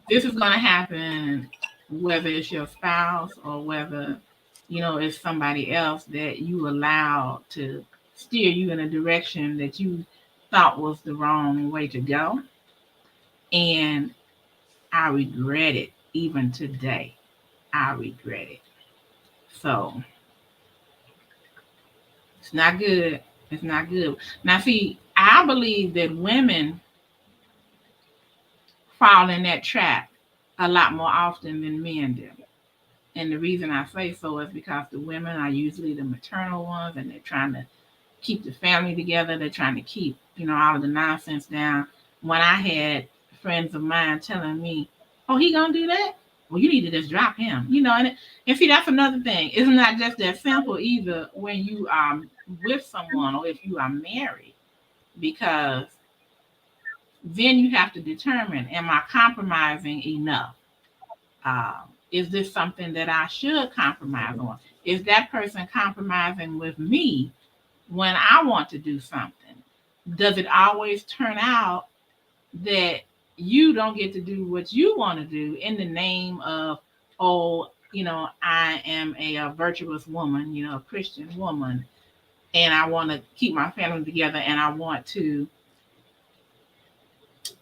this is going to happen whether it's your spouse or whether, it's somebody else that you allow to steer you in a direction that you thought was the wrong way to go. And I regret it even today. I regret it. So it's not good. It's not good. Now, see, I believe that women fall in that trap a lot more often than men do. And the reason I say so is because the women are usually the maternal ones and they're trying to keep the family together. They're trying to keep, all of the nonsense down. When I had friends of mine telling me, oh, he gonna do that? Well, you need to just drop him, and see, that's another thing. It's not just that simple either when you are with someone or if you are married, because then you have to determine, am I compromising enough? Is this something that I should compromise on? Is that person compromising with me when I want to do something? Does it always turn out that you don't get to do what you want to do in the name of, oh, I am a virtuous woman, a Christian woman, and I want to keep my family together and I want to,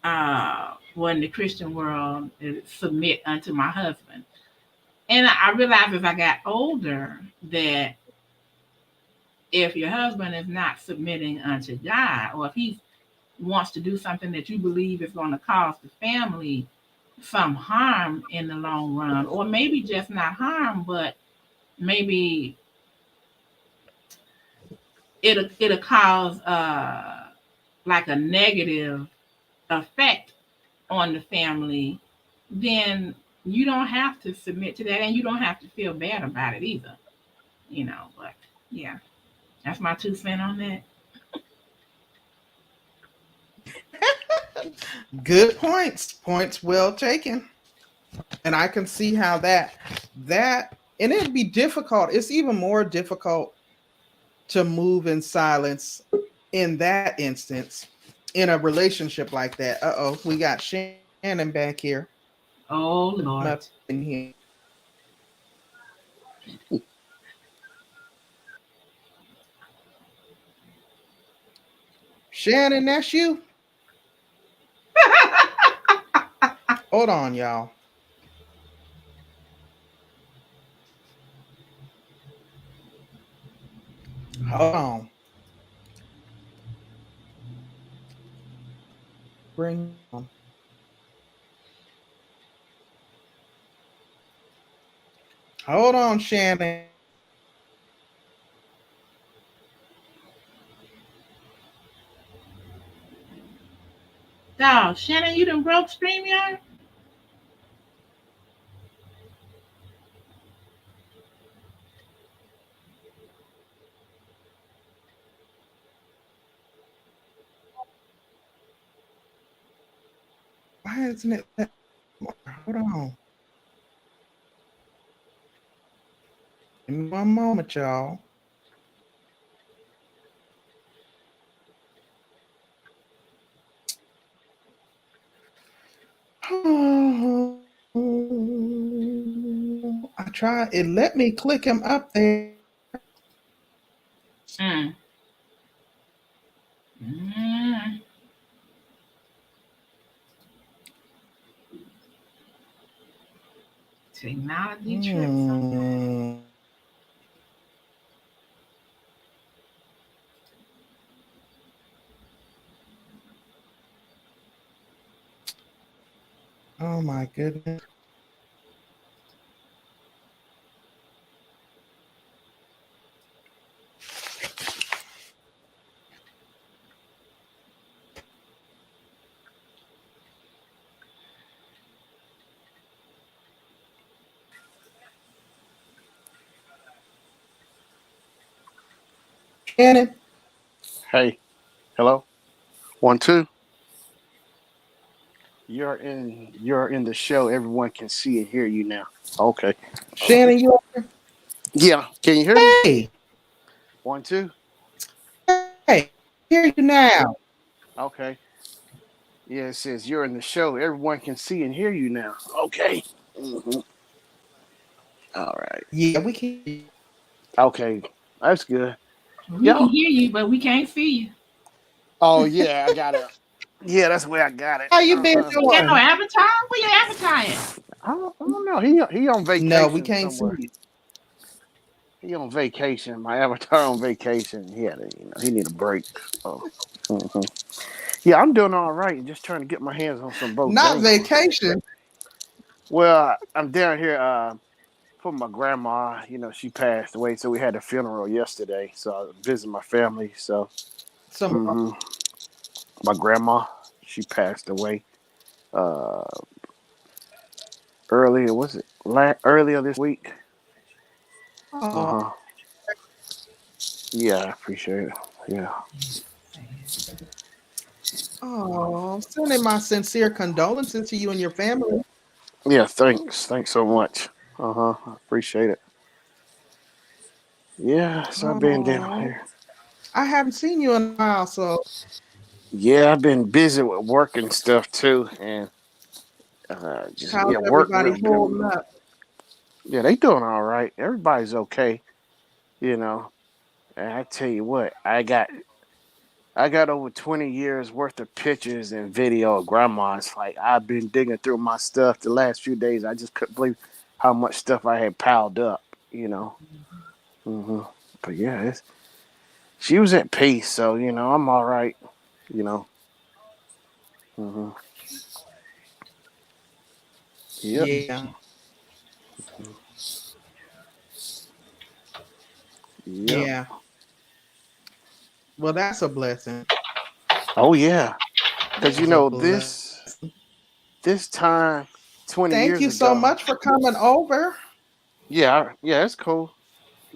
well, in the Christian world, submit unto my husband. And I realized as I got older that if your husband is not submitting unto God, or if he wants to do something that you believe is going to cause the family some harm in the long run, or maybe just not harm, but maybe it'll cause like a negative effect on the family, then you don't have to submit to that, and you don't have to feel bad about it either. But yeah, that's my 2 cents on that. Good points. Points well taken. And I can see how that and it'd be difficult. It's even more difficult to move in silence in that instance in a relationship like that. Uh-oh, we got Shannon back here. Oh Come up Lord. in here. Shannon, that's you. Hold on, y'all. Hold on. Bring on. Hold on, Shannon. Dog, Shannon, you done broke StreamYard? Why isn't it that? Hold on. Give me one moment, y'all. I tried. It let me click him up there. Mm. Mm. Technology tricks sometimes. Hmm. Oh my goodness. Shannon. Hey, hello. 1, 2. You're in the show. Everyone can see and hear you now. Okay. Shannon, you Yeah. Can you hear me? hey. 1, 2. Hey, hear you now. Okay. Yeah, it says you're in the show. Everyone can see and hear you now. Okay. hmm All right. Yeah, we can. Okay. That's good. We can Yo. hear you, but we can't see you. Oh yeah, I got it. Yeah, that's where I got it. How you been Uh-huh. You got no doing? avatar? Where your avatar at? I don't know. He on No, we vacation can't see somewhere. you. He on vacation. My avatar on vacation. He had he need a break. So. mhm. Yeah, I'm doing all right. Just trying to get my hands on some Not Bojangles. vacation. Well, I'm down here for my grandma. She passed away, so we had a funeral yesterday. So I visited my family. So Some hmm my grandma, she passed away uh, earlier. Was it earlier this week? Uh oh, huh. Yeah, I appreciate it. Yeah. sending my sincere condolences to you and your family. Yeah. Thanks. Thanks so much. Uh huh. I appreciate it. Yeah. So I've been down Oh, here. I haven't seen you in a while, so Yeah, I've been busy with work and stuff too, and just how's yeah, work everybody really good. holding up? Yeah, they doing all right. Everybody's okay, you know. And I tell you what, I got over 20 years worth of pictures and video of grandma's. Like I've been digging through my stuff the last few days. I just couldn't believe how much stuff I had piled up. hmm But yeah, she was at peace, so I'm all right. You know. hmm Yep. Yeah, Yep. yeah. Well, that's a blessing. Oh yeah, because That is a blessing. this time 20 Thank years you so ago. much for coming over. Yeah, yeah, it's cool.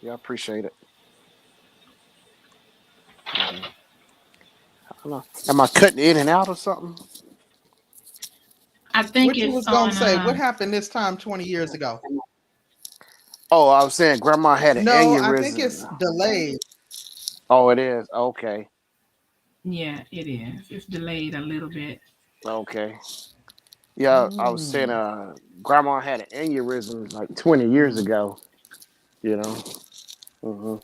Yeah, I appreciate it. I don't know. Am I cutting in and out or something? I think What you it's was gonna on. say? What happened this time 20 years ago? Oh, I was saying grandma had an No, I think aneurysm. it's delayed. Oh, it is. Okay. Yeah, it is. It's delayed a little bit. Okay. Yeah, I was saying Mm. grandma had an aneurysm like 20 years ago, you know. hmm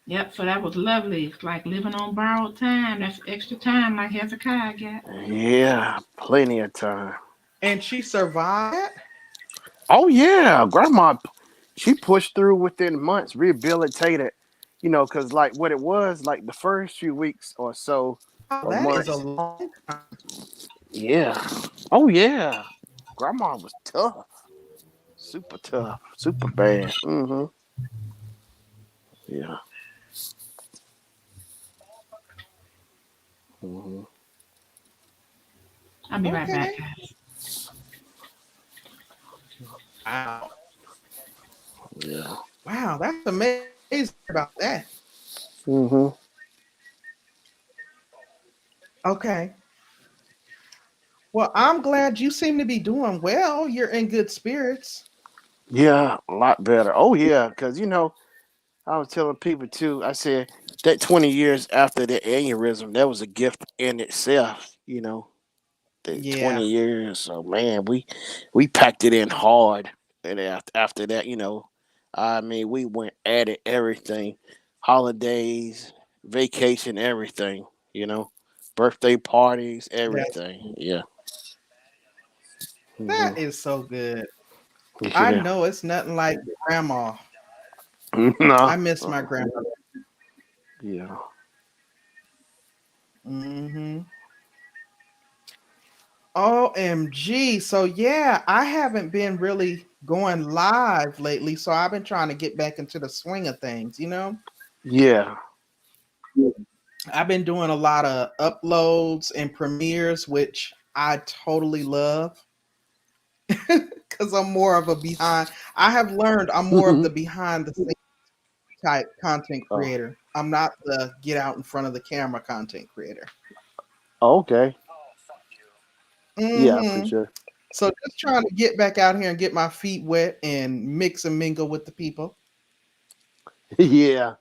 Yep. So that was lovely. It's like living on borrowed time. That's extra time, like Hezekiah got. Yeah, plenty of time. And she survived? Oh yeah, grandma, she pushed through within months, rehabilitated, because like what it was, like the first few weeks or so Wow, or that is a months. long time. Yeah. Oh yeah. Grandma was tough, super bad. Yeah. hmm I'll be right back, Okay. guys. Wow. Yeah. Wow, that's amazing about that. hmm Okay. Well, I'm glad you seem to be doing well. You're in good spirits. Yeah, a lot better. Oh yeah, because I was telling people too. I said that 20 years after the aneurysm, that was a gift in itself. The Yeah. 20 years. So man, we packed it in hard. And after that, I mean, we went at it everything, holidays, vacation, everything. You know, birthday parties, That's everything. Yeah. that hmm is so good. I Yeah. know it's nothing like grandma. no. I miss my grandmother. Yeah. Mm-hmm. OMG. So yeah, I haven't been really going live lately. So I've been trying to get back into the swing of things, you know? Yeah. I've been doing a lot of uploads and premieres, which I totally love because I'm more of a behind. I have learned I'm more of the behind the scenes type content Oh, creator. I'm not the get out in front of the camera content creator. okay. Yeah, for Hmm. sure. So just trying to get back out here and get my feet wet and mix and mingle with the people. Yeah,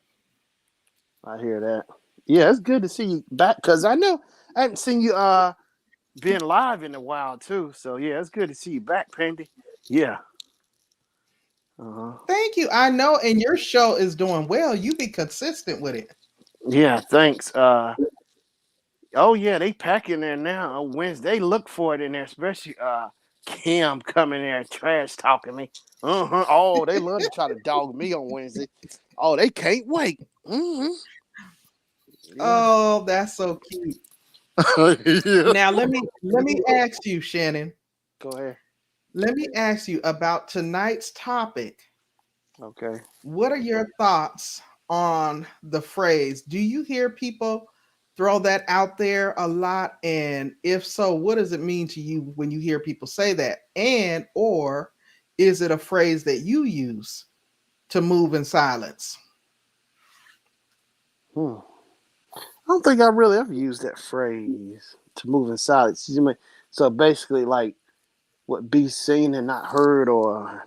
I hear that. Yeah, it's good to see you back because I know I haven't seen you being live in a while too. So yeah, it's good to see you back, Pandy. Yeah. Uh-huh. Thank you. I know, and your show is doing well. You be consistent with it. Yeah, thanks. Oh yeah, they pack in there now on Wednesday. They look for it in there, especially Kim coming there and trash talking me. Uh-huh. Oh, they love to try to dog me on Wednesday. Oh, they can't wait. Mm-hmm. Yeah. Oh, that's so cute. Yeah. Now let me ask you, Shannon. Go ahead. Let me ask you about tonight's topic. Okay. What are your thoughts on the phrase? Do you hear people throw that out there a lot? And if so, what does it mean to you when you hear people say that? And or is it a phrase that you use to move in silence? Hmm. I don't think I really ever used that phrase to move in silence. So basically, like what be seen and not heard, or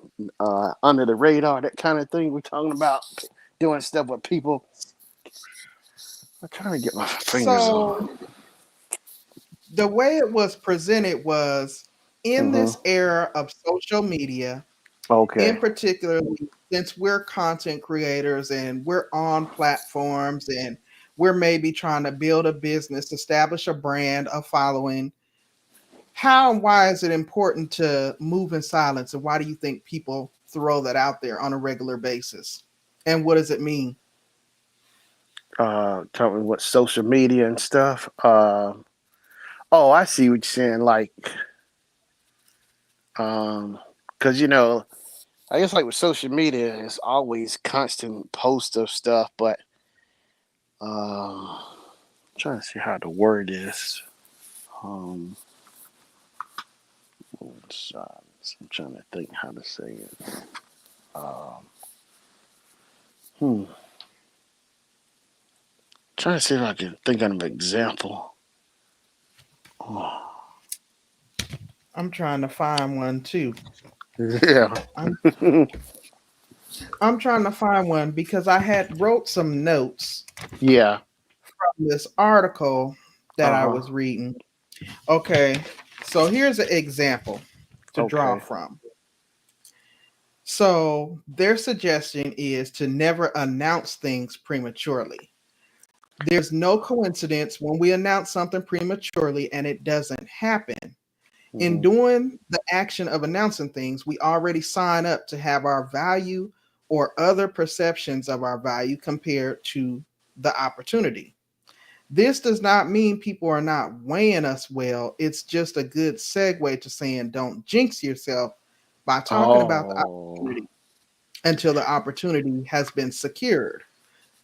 under the radar, that kind of thing. We're talking about doing stuff with people. I'm trying to get my fingers So on. the way it was presented was in Mm-hmm. this era of social media, in Okay. particular, since we're content creators and we're on platforms and we're maybe trying to build a business, establish a brand, a following, how and why is it important to move in silence? And why do you think people throw that out there on a regular basis? And what does it mean? Talking what social media and stuff. Oh, I see what you're saying. Like, because I guess like with social media, it's always constant post of stuff, but I'm trying to see how the word is. Um, silence. I'm trying to think how to say it. Um, hmm. Trying to see if I can think of an example. Oh, I'm trying to find one too. yeah. I'm I'm trying to find one because I had wrote some notes Yeah. from this article that Uh I huh. was reading. Okay, so here's an example to draw Okay. from. So their suggestion is to never announce things prematurely. There's no coincidence when we announce something prematurely and it doesn't happen. In Mm-hmm. doing the action of announcing things, we already sign up to have our value or other perceptions of our value compared to the opportunity. This does not mean people are not weighing us well. It's just a good segue to saying don't jinx yourself by talking about the Oh. opportunity until the opportunity has been secured.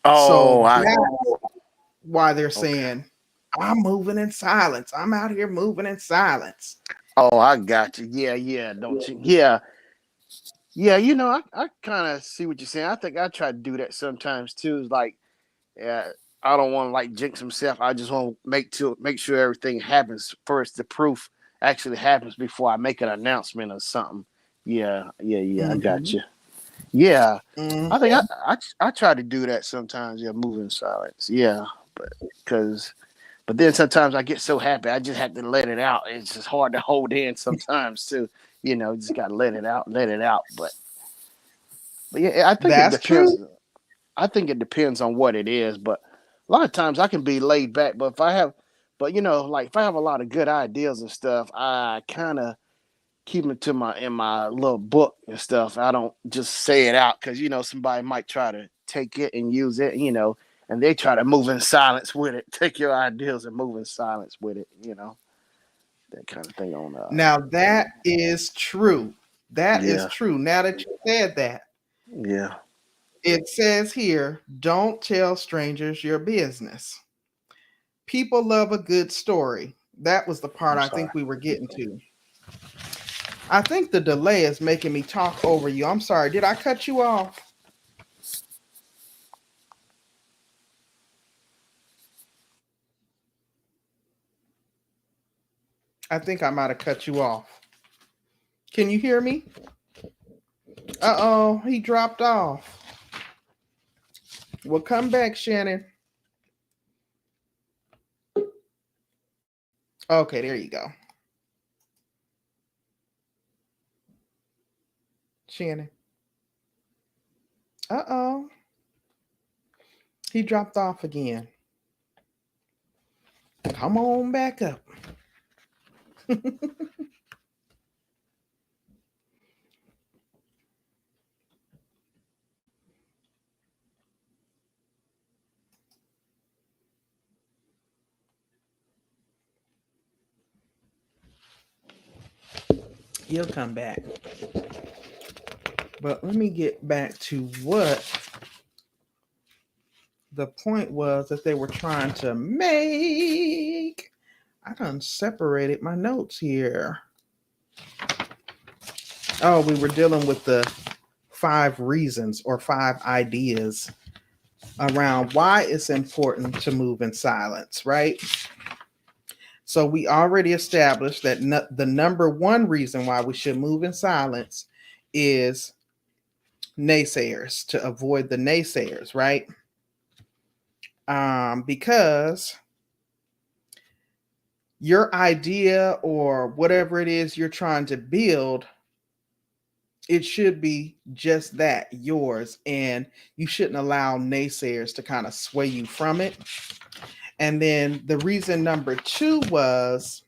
Oh. So I. that's why they're Okay. saying, I'm moving in silence. I'm out here moving in silence. Oh, I got you. Yeah. Yeah. Don't you? Yeah. Yeah. I kind of see what you're saying. I think I try to do that sometimes too. It's like, yeah, I don't want to like jinx himself. I just want to make sure everything happens first. The proof actually happens before I make an announcement or something. Yeah, yeah, yeah. I got Mhm, you. Yeah, I think mhm. I try to do that sometimes. Yeah, move in silence. Yeah, but because but then sometimes I get so happy I just have to let it out. It's just hard to hold in sometimes too. Just gotta let it out. But yeah, I think it That's true. depends. I think it depends on what it is, but a lot of times I can be laid back. But like if I have a lot of good ideas and stuff, I kind of keep it to my in my little book and stuff. I don't just say it out because somebody might try to take it and use it, and they try to move in silence with it. Take your ideas and move in silence with it. That kind of thing on. Now that is true. That is Yeah, true. Now that you said that, yeah. it says here, don't tell strangers your business. People love a good story. That was the part I'm I sorry. think we were getting to. I think the delay is making me talk over you. I'm sorry. Did I cut you off? I think I might have cut you off. Can you hear me? Uh-oh, he dropped off. Well, come back, Shannon. Okay, there you go. Shannon. Uh-oh. He dropped off again. Come on back up. He'll come back. But let me get back to what the point was that they were trying to make. I done separated my notes here. Oh, we were dealing with the 5 reasons or 5 ideas around why it's important to move in silence, right? So we already established that the number 1 reason why we should move in silence is naysayers, to avoid the naysayers, right? Because your idea or whatever it is you're trying to build, it should be just that, yours, and you shouldn't allow naysayers to kind of sway you from it. And then the reason number 2 was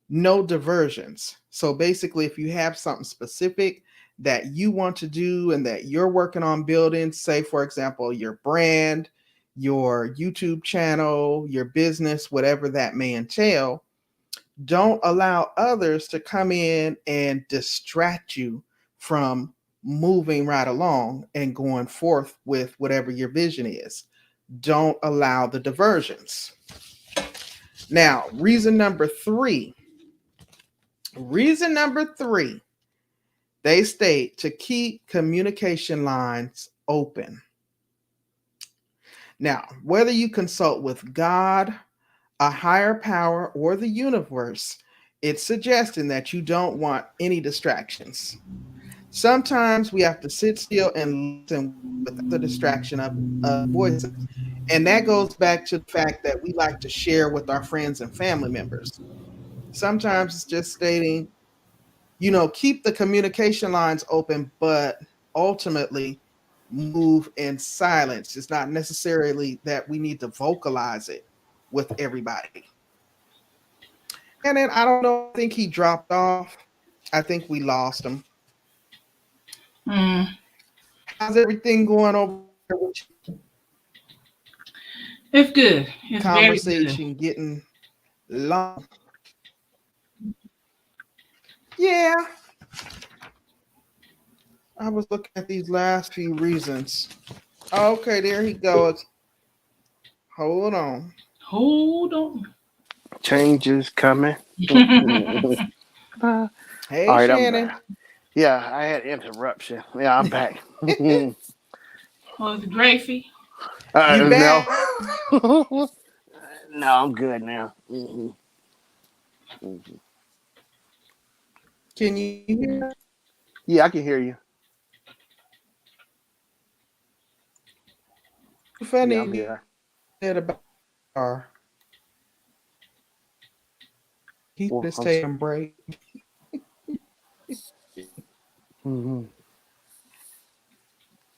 no diversions. So basically, if you have something specific that you want to do and that you're working on building, say, for example, your brand, your YouTube channel, your business, whatever that may entail, don't allow others to come in and distract you from moving right along and going forth with whatever your vision is. Don't allow the diversions. Now, reason number 3, they state to keep communication lines open. Now, whether you consult with God, a higher power, or the universe, it's suggesting that you don't want any distractions. Sometimes we have to sit still and listen without the distraction of voices. And that goes back to the fact that we like to share with our friends and family members. Sometimes it's just stating, keep the communication lines open, but ultimately move in silence. It's not necessarily that we need to vocalize it with everybody. And then I don't know, I think he dropped off. I think we lost him. Mm, How's everything going over there with it's good. It's very good. conversation getting long? Yeah, I was looking at these last few reasons. Okay, there he goes. Hold on. Hold on. Changes coming. All Hey, right, I'm Shannon. back. Yeah, I had interruption. Yeah, I'm back. Was it Gracie? You No. back? No, I'm good now. Can you hear? Yeah, I can hear you. Yeah, I'm Funny here. about our he's Well, just taking a break. mm-hmm.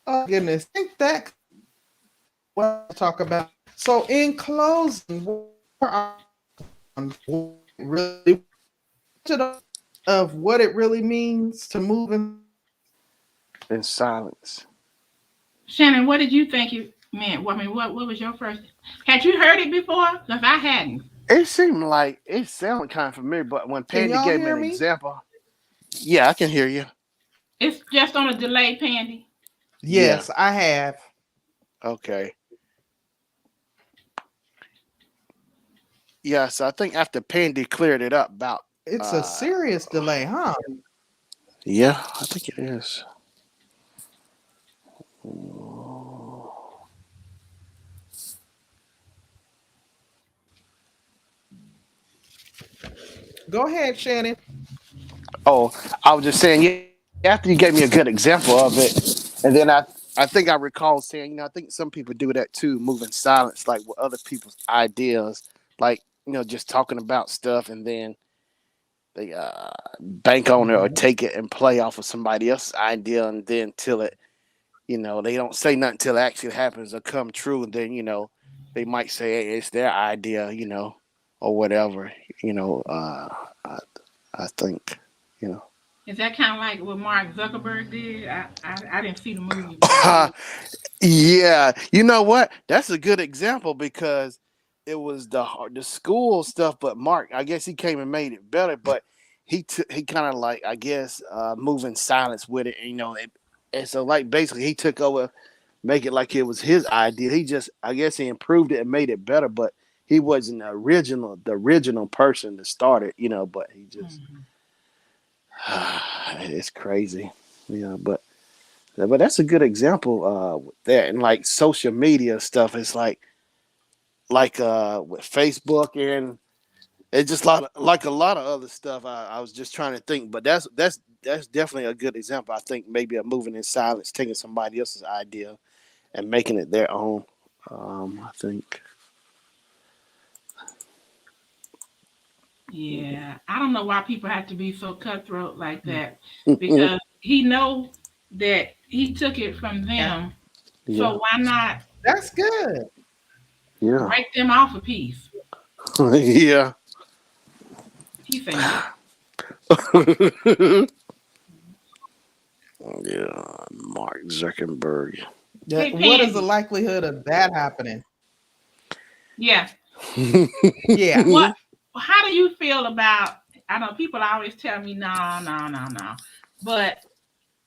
Oh goodness, I think that what to talk about. So in closing, really of what it really means to move in. In silence. Shannon, what did you think Man, well, I mean, what was your first? Had you heard it before? Because I hadn't. It seemed like it sounded kind of familiar, but when Can Pandy y'all gave me hear an me? example, yeah, I can hear you. It's just on a delay, Pandy. Yeah, Yes, I have. okay. Yeah, so I think after Pandy cleared it up about, It's a uh, serious delay, huh? yeah, I think it is. Go ahead, Shannon. Oh, I was just saying, yeah, after you gave me a good example of it, and then I think I recall saying, I think some people do that too, move in silence, like with other people's ideas, like just talking about stuff, and then they bank on it or Mhm. take it and play off of somebody else's idea, and then till it, they don't say nothing until it actually happens or come true, and then they might say, hey, it's their idea, or whatever, you know. I, I think, you know. Is that kind of like what Mark Zuckerberg did? I didn't see the movie, but I did. Yeah, you know what? That's a good example because it was the school stuff, but Mark, I guess he came and made it better. But he kind of like I guess move in silence with it, and so like basically he took over, make it like it was his idea. He just I guess he improved it and made it better, but he wasn't the original person to start it, But he just Mhm. it's crazy, but that's a good example with that and like social media stuff. It's like with Facebook and it's just like a lot of other stuff. I was just trying to think, but that's definitely a good example. I think maybe a moving in silence, taking somebody else's idea and making it their own. I think. Yeah, I don't know why people have to be so cutthroat like that because he know that he took it from Yeah, them. Yeah, So why not that's good. yeah, break them off a piece? yeah. He say no. Yeah, Mark Zuckerberg. Yeah, Hey, what is the Pandy. likelihood of that happening? Yeah. Yeah. What? How do you feel about? I know people always tell me no, no, no, no, but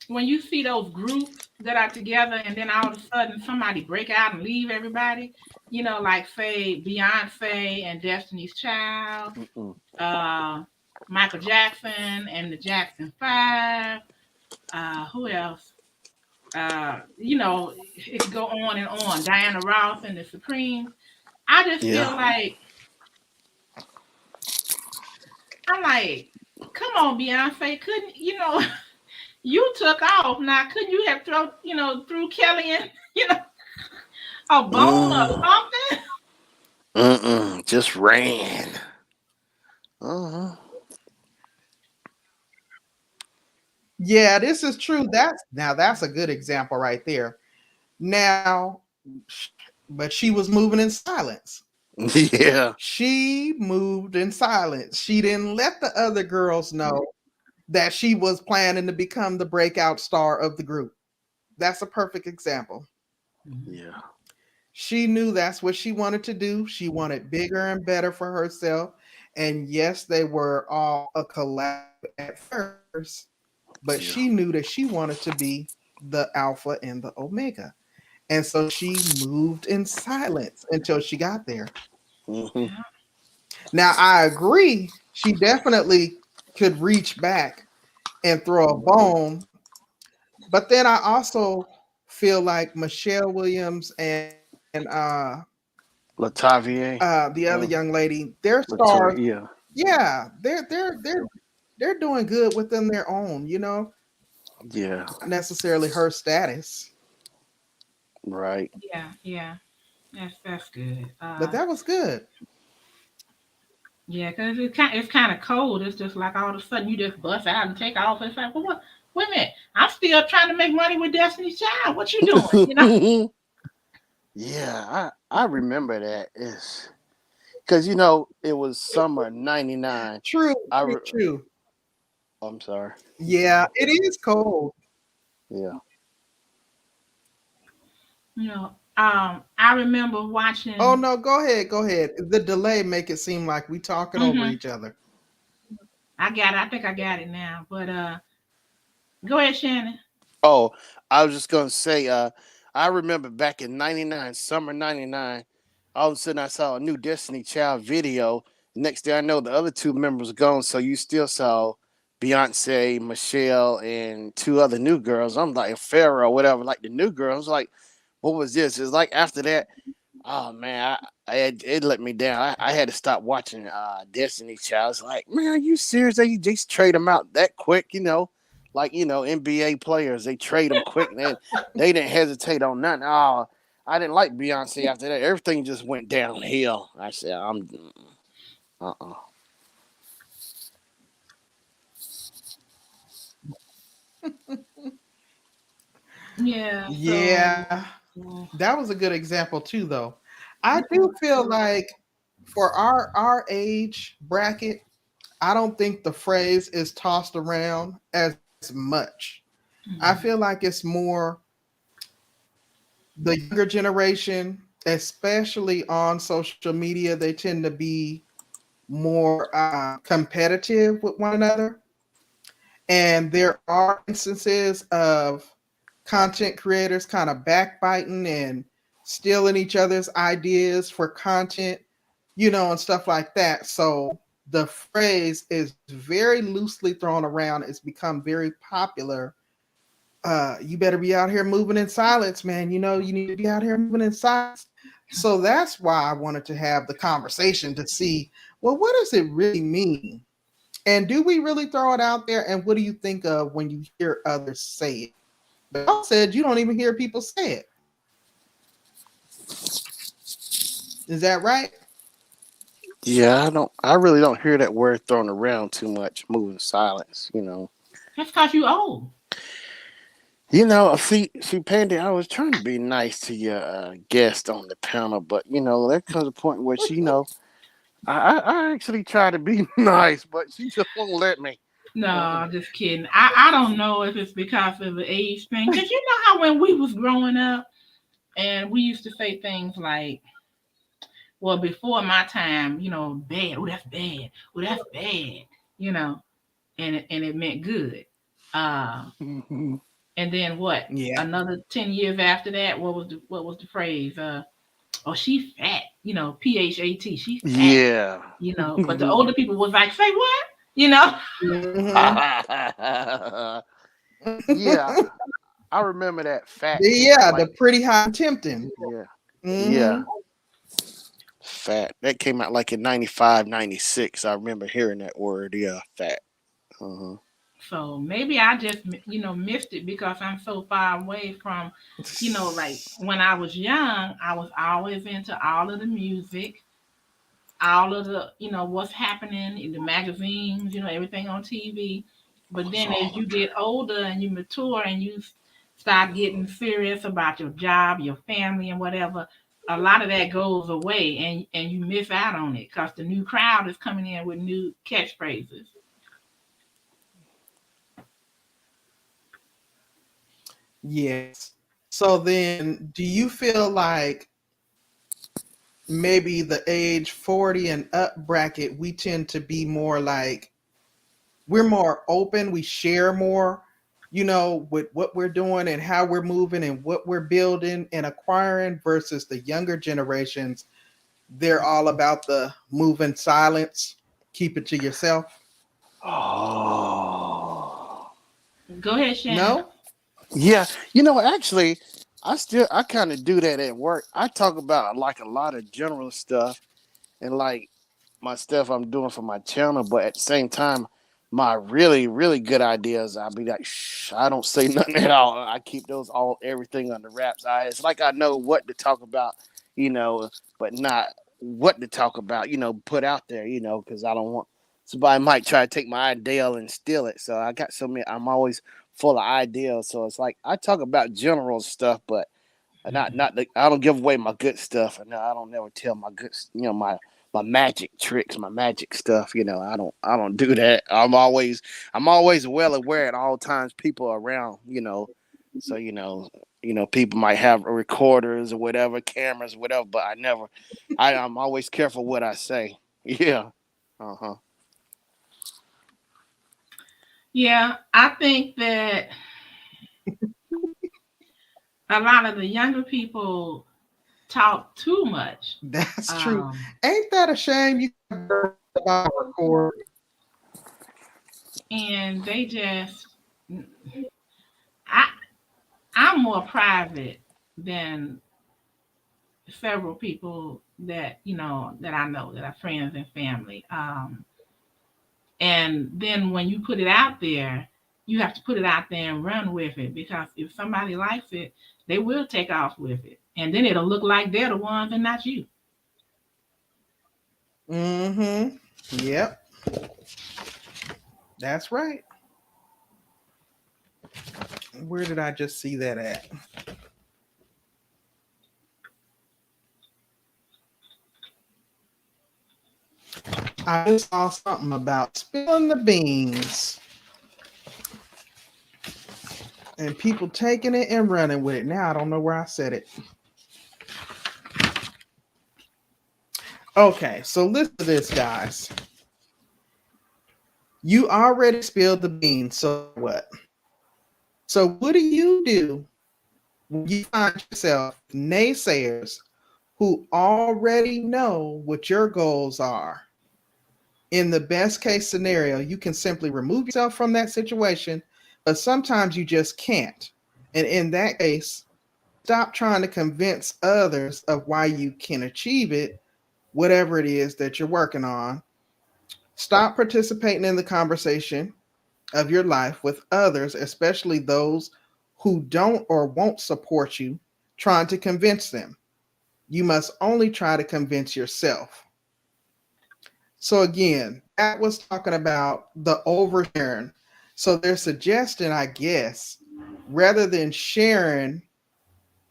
when you see those groups that are together and then all of a sudden somebody break out and leave everybody, like say Beyonce and Destiny's Child, Mm-mm. uh, Michael Jackson and the Jackson Five, who else? It could go on and on. Diana Ross and the Supremes. I just feel Yeah. like I'm like, come on, Beyonce, couldn't you took off. Now couldn't you have threw Kelly in, a bone or Mm, something? mm-mm. Just ran. Uh-huh. Yeah, this is true. That's a good example right there. Now, but she was moving in silence. Yeah. She moved in silence. She didn't let the other girls know that she was planning to become the breakout star of the group. That's a perfect example. Yeah. She knew that's what she wanted to do. She wanted bigger and better for herself. And yes, they were all a collab at first, but she Yeah. knew that she wanted to be the alpha and the omega. And so she moved in silence until she got there. Mm-hmm. Yeah. Now, I agree, she definitely could reach back and throw a bone. But then I also feel like Michelle Williams and Latavier. the other young Uh, lady, they're stars. Latoya. Yeah. Yeah, they're doing good within their own, Yeah. not necessarily her status. Right. Yeah, yeah. That's good. But that was good. Yeah, because it's kind of cold. It's just like all of a sudden you just bust out and take off. It's like, well, what? Wait a minute. I'm still trying to make money with Destiny's Child. What you doing? Yeah, I remember that. It's because it was summer '99. True, I true, re- true. I'm sorry. Yeah, it is cold. Yeah. You know, I remember Oh watching. no, go ahead, go ahead. The delay make it seem like we talking over Hmm each other. I got it. I think I got it now. But go ahead, Shannon. Oh, I was just gonna say, I remember back in '99, summer '99, all of a sudden I saw a new Destiny Child video. Next thing I know, the other two members gone, so you still saw Beyonce, Michelle, and two other new girls. I'm like Pharaoh, whatever, like the new girls. Like, what was this? It's like after that. Oh man, it let me down. I had to stop watching Destiny Child. It's like, man, are you serious? They just trade them out that quick, like NBA players. They trade them quick, and they didn't hesitate on nothing. Oh, I didn't like Beyonce after that. Everything just went downhill. I said, I'm uh. Yeah. So. Yeah, that was a good example too, though. I do feel like for our age bracket, I don't think the phrase is tossed around as much. I feel Mhm. like it's more the younger generation, especially on social media, they tend to be more competitive with one another. And there are instances of content creators kind of backbiting and stealing each other's ideas for content, and stuff like that. So the phrase is very loosely thrown around. It's become very popular. You better be out here moving in silence, man. You need to be out here moving in silence. So that's why I wanted to have the conversation to see, well, what does it really mean? And do we really throw it out there? And what do you think of when you hear others say it? But y'all said you don't even hear people say it. Is that right? Yeah, I don't. I really don't hear that word thrown around too much. Moving silence, That's cause you old. See, Pandi, I was trying to be nice to your guest on the panel, but there comes a point where I actually try to be nice, but she just won't let me. Uh, No, just kidding. I don't know if it's because of the age thing. Cause you know how when we was growing up and we used to say things like, well, before my time, bad. Oh, that's bad. Oh, that's bad. You know, and it meant good. Uh, and then what? Yeah. Another 10 years after that, what was the phrase? Oh, she fat. PHAT. She fat. yeah. But the older people was like, say what? You know. Hmm. Yeah, I remember that fat came out Yeah, like the pretty hot and tempting. yeah, Hmm. yeah, fat. That came out like in 95, 96. I remember hearing that word. Yeah, fat. Uh-huh. So maybe I just missed it because I'm so far away from, like when I was young, I was always into all of the music, all of the what's happening in the magazines, everything on TV. But then as you get older and you mature and you start getting serious about your job, your family, and whatever, a lot of that goes away, and you miss out on it because the new crowd is coming in with new catchphrases. Yes. So then, do you feel like maybe the age 40 and up bracket, we tend to be more like we're more open, we share more, with what we're doing and how we're moving and what we're building and acquiring versus the younger generations? They're all about the move in silence, keep it to yourself. Oh. Go ahead, Shannon. No? Yeah, actually, I kind of do that at work. I talk about like a lot of general stuff and like my stuff I'm doing for my channel, but at the same time, my really really good ideas, I'll be like, shh, I don't say nothing at all. I keep those everything under wraps. It's like I know what to talk about, you know, but not what to talk about, put out there, because I don't want somebody might try to take my idea and steal it. So I got so many. I'm always full of ideas. So it's like I talk about general stuff, but I don't give away my good stuff, and I don't never tell my good, my magic tricks, my magic stuff. I don't do that. I'm always well aware at all times people are around. So people might have recorders or whatever, cameras, whatever. But I'm always careful what I say. Yeah. Uh huh. Yeah, I think that a lot of the younger people talk too much. That's true. Um, Ain't that a shame? You about record. and they just, I, I'm more private than several people that that I know that are friends and family. And then when you put it out there, you have to put it out there and run with it, because if somebody likes it, they will take off with it, and then it'll look like they're the ones and not you. Mm-hmm. Yep, that's right. Where did I just see that at? I just saw something about spilling the beans and people taking it and running with it. Now I don't know where I said it. Okay, so listen to this, guys. You already spilled the beans, so what? So what do you do when you find yourself naysayers who already know what your goals are? In the best case scenario, you can simply remove yourself from that situation, but sometimes you just can't. And in that case, stop trying to convince others of why you can achieve it, whatever it is that you're working on. Stop participating in the conversation of your life with others, especially those who don't or won't support you, trying to convince them. You must only try to convince yourself. So again, that was talking about the oversharing. So they're suggesting, I guess, rather than sharing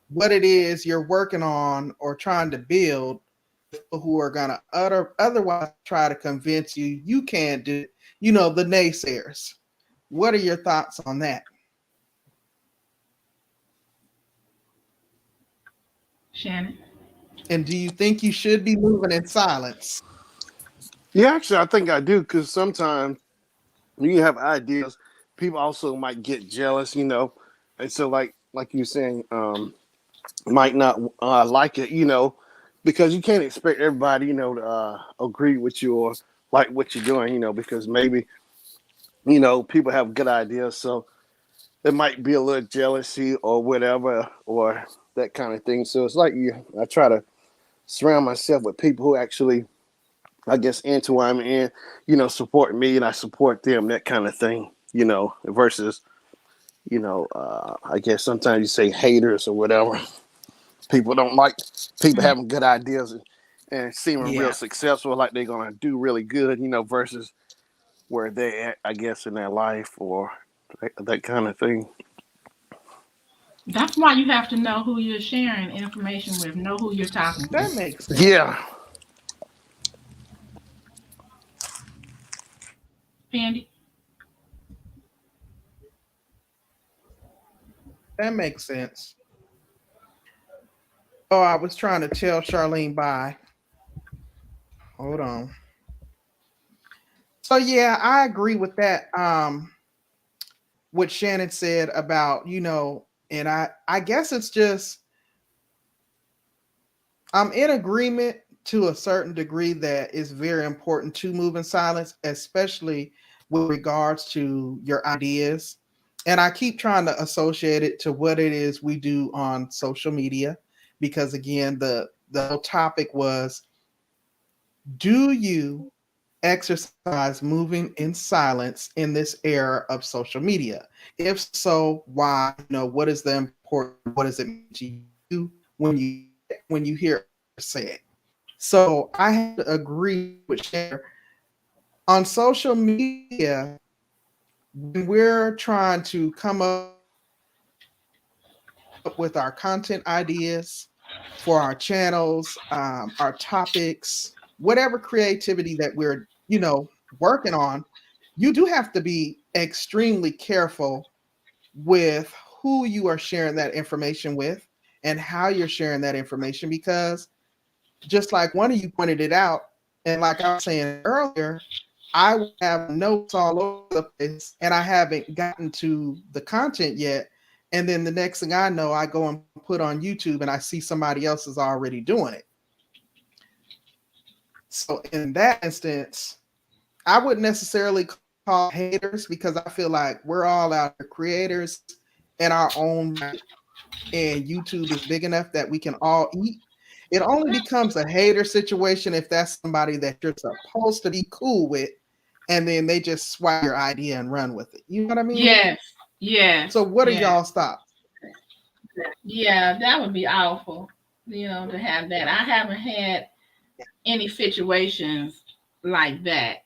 what it is you're working on or trying to build, people who are gonna otherwise try to convince you you can't do it, the naysayers. What are your thoughts on that? Shannon. And do you think you should be moving in silence? Yeah, actually, I think I do because sometimes you have ideas, people also might get jealous, and so like you're saying, might not like it, because you can't expect everybody, to agree with you or like what you're doing, because maybe people have good ideas, so there might be a little jealousy or whatever or that kind of thing. So it's like I try to surround myself with people who actually, I guess, into what I'm in, support me and I support them, that kind of thing, versus, I guess sometimes you say haters or whatever. People don't like people Mm. having good ideas and seeming real Yeah, successful, like they're going to do really good, versus where they're at, I guess, in their life or that kind of thing. That's why you have to know who you're sharing information with, know who you're talking to. that makes sense. Yeah. Pandy. That makes sense. Oh, I was trying to tell Charlene bye. Hold on. So yeah, I agree with that. What Shannon said about, and I guess it's just I'm in agreement to a certain degree that it's very important to move in silence, especially with regards to your ideas. And I keep trying to associate it to what it is we do on social media, because again, the whole topic was, do you exercise moving in silence in this era of social media? If so, why? What is the important? What does it mean to you when you hear her say it? So I have to agree with Cher. On social media, when we're trying to come up with our content ideas for our channels, our topics, whatever creativity that we're, working on, you do have to be extremely careful with who you are sharing that information with and how you're sharing that information, because just like one of you pointed it out, and like I was saying earlier, I would have notes all over the place and I haven't gotten to the content yet. And then the next thing I know, I go and put on YouTube and I see somebody else is already doing it. So in that instance, I wouldn't necessarily call haters, because I feel like we're all out here creators in our own right, and YouTube is big enough that we can all eat. It only becomes a hater situation if that's somebody that you're supposed to be cool with, and then they just swipe your idea and run with it. You know what I mean? Yes, yes, So what are yes. y'all's thoughts? Yeah, that would be awful, to have that. I haven't had any situations like that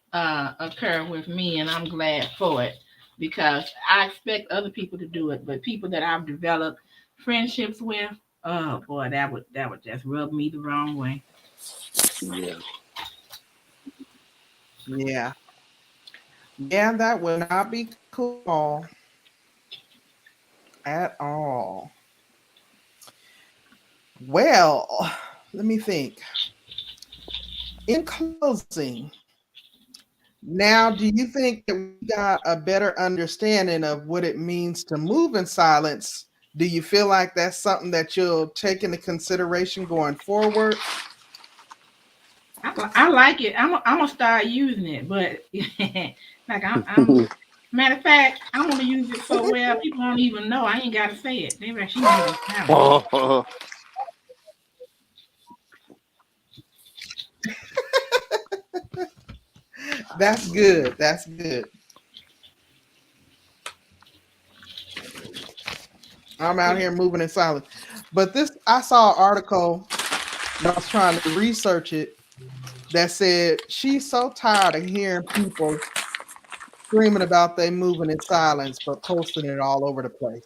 occur with me, and I'm glad for it, because I expect other people to do it, but people that I've developed friendships with, oh boy, that would just rub me the wrong way. Yeah. Yeah. Yeah, that would not be cool at all. Well, let me think. In closing, now, do you think that we got a better understanding of what it means to move in silence? Do you feel like that's something that you'll take into consideration going forward? I like it. I'm gonna start using it, but like I'm matter of fact, I'm gonna use it so well people don't even know. I ain't gotta say it. They she moving silent. That's good. That's good. I'm out here moving in silence. But this, I saw an article and I was trying to research it, that said she's so tired of hearing people screaming about they moving in silence, but posting it all over the place.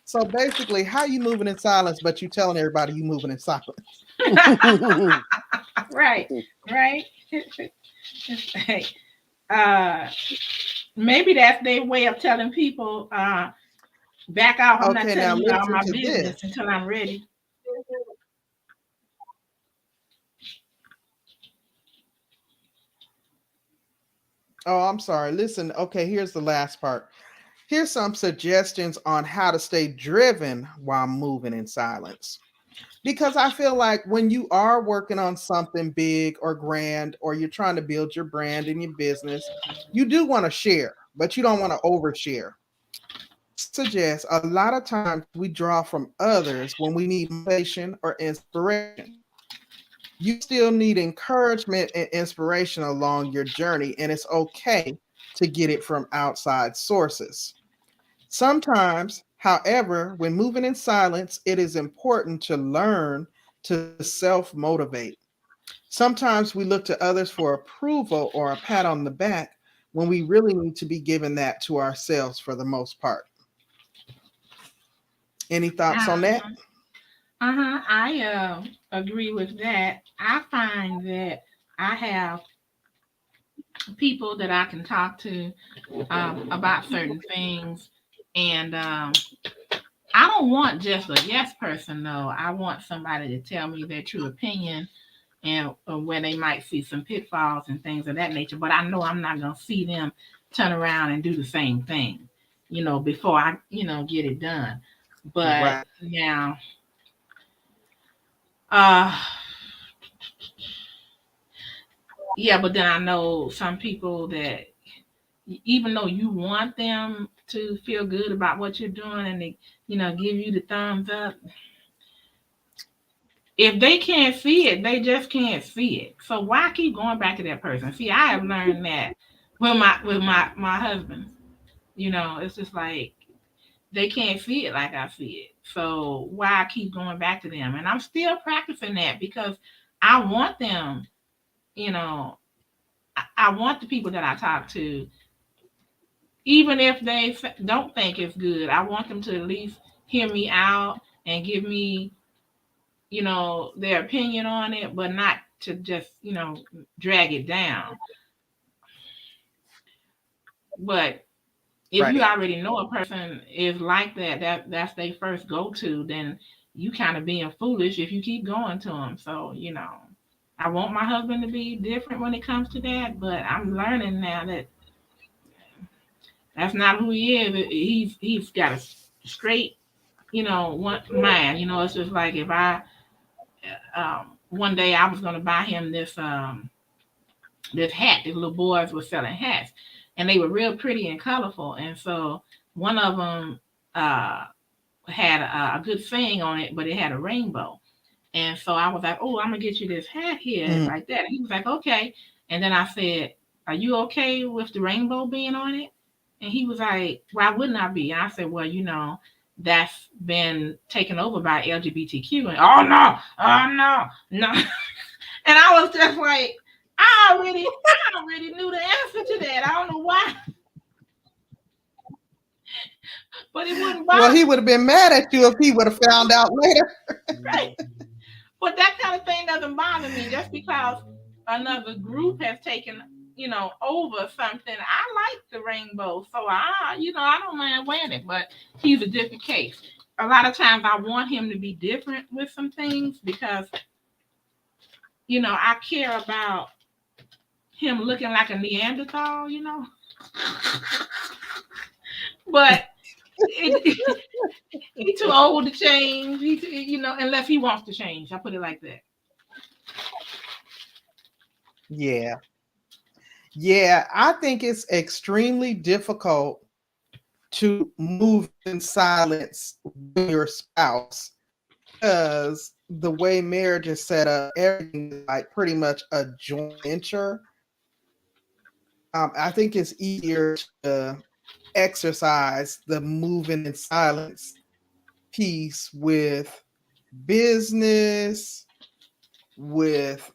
So basically, how you moving in silence, but you telling everybody you moving in silence? Right, right. Hey, uh, maybe that's their way of telling people, back off. I'm not Okay, now telling you all listen my to this. business until I'm ready. Oh, I'm sorry. Listen, okay, here's the last part. Here's some suggestions on how to stay driven while moving in silence. Because I feel like when you are working on something big or grand, or you're trying to build your brand and your business, you do want to share, but you don't want to overshare. Suggest a lot of times we draw from others when we need motivation or inspiration. You still need encouragement and inspiration along your journey, and it's okay to get it from outside sources. Sometimes, however, when moving in silence, it is important to learn to self motivate. Sometimes we look to others for approval or a pat on the back when we really need to be given that to ourselves for the most part. Any thoughts on that? Uh-huh. Uh-huh. I agree with that. I find that I have people that I can talk to about certain things, and I don't want just a yes person though. I want somebody to tell me their true opinion, and where they might see some pitfalls and things of that nature. But I know I'm not gonna see them turn around and do the same thing, before I, get it done. But Right. now, uh, yeah, but then I know some people that even though you want them to feel good about what you're doing and they, give you the thumbs up, if they can't see it, they just can't see it. So why keep going back to that person? See, I have learned that with my husband. It's just like they can't see it like I see it. So why I keep going back to them? And I'm still practicing that because I want them, you know, I want the people that I talk to, even if they don't think it's good, I want them to at least hear me out and give me, their opinion on it, but not to just, drag it down. But If you Right. already know a person is like that, that's their first go to, then you kind of being foolish if you keep going to them. So I want my husband to be different when it comes to that, but I'm learning now that that's not who he is. He's got a straight, one mind. It's just like if I one day I was gonna buy him this hat. These little boys were selling hats, and they were real pretty and colorful. And so one of them uh, had a good saying on it, but it had a rainbow. And so I was like, "Oh, I'm gonna get you this hat here, Mm. like that." And he was like, "Okay." And then I said, "Are you okay with the rainbow being on it?" And he was like, "Why wouldn't I be?" And I said, "Well, that's been taken over by LGBTQ." And oh no, no. And I was just like, I already knew the answer to that. I don't know why, but it wouldn't Well, he bother would have been mad at you if he would have found out later. me. But that kind of thing doesn't bother me just because another group has taken, over something. I like the rainbow, so I don't mind wearing it. But he's a different case. A lot of times I want him to be different with some things because, I care about him looking like a Neanderthal. But it, he's too old to change. Unless he wants to change. I put it like that. Yeah. Yeah. I think it's extremely difficult to move in silence with your spouse because the way marriage is set up, everything is like pretty much a joint venture. I think it's easier to exercise the moving in silence piece with business, with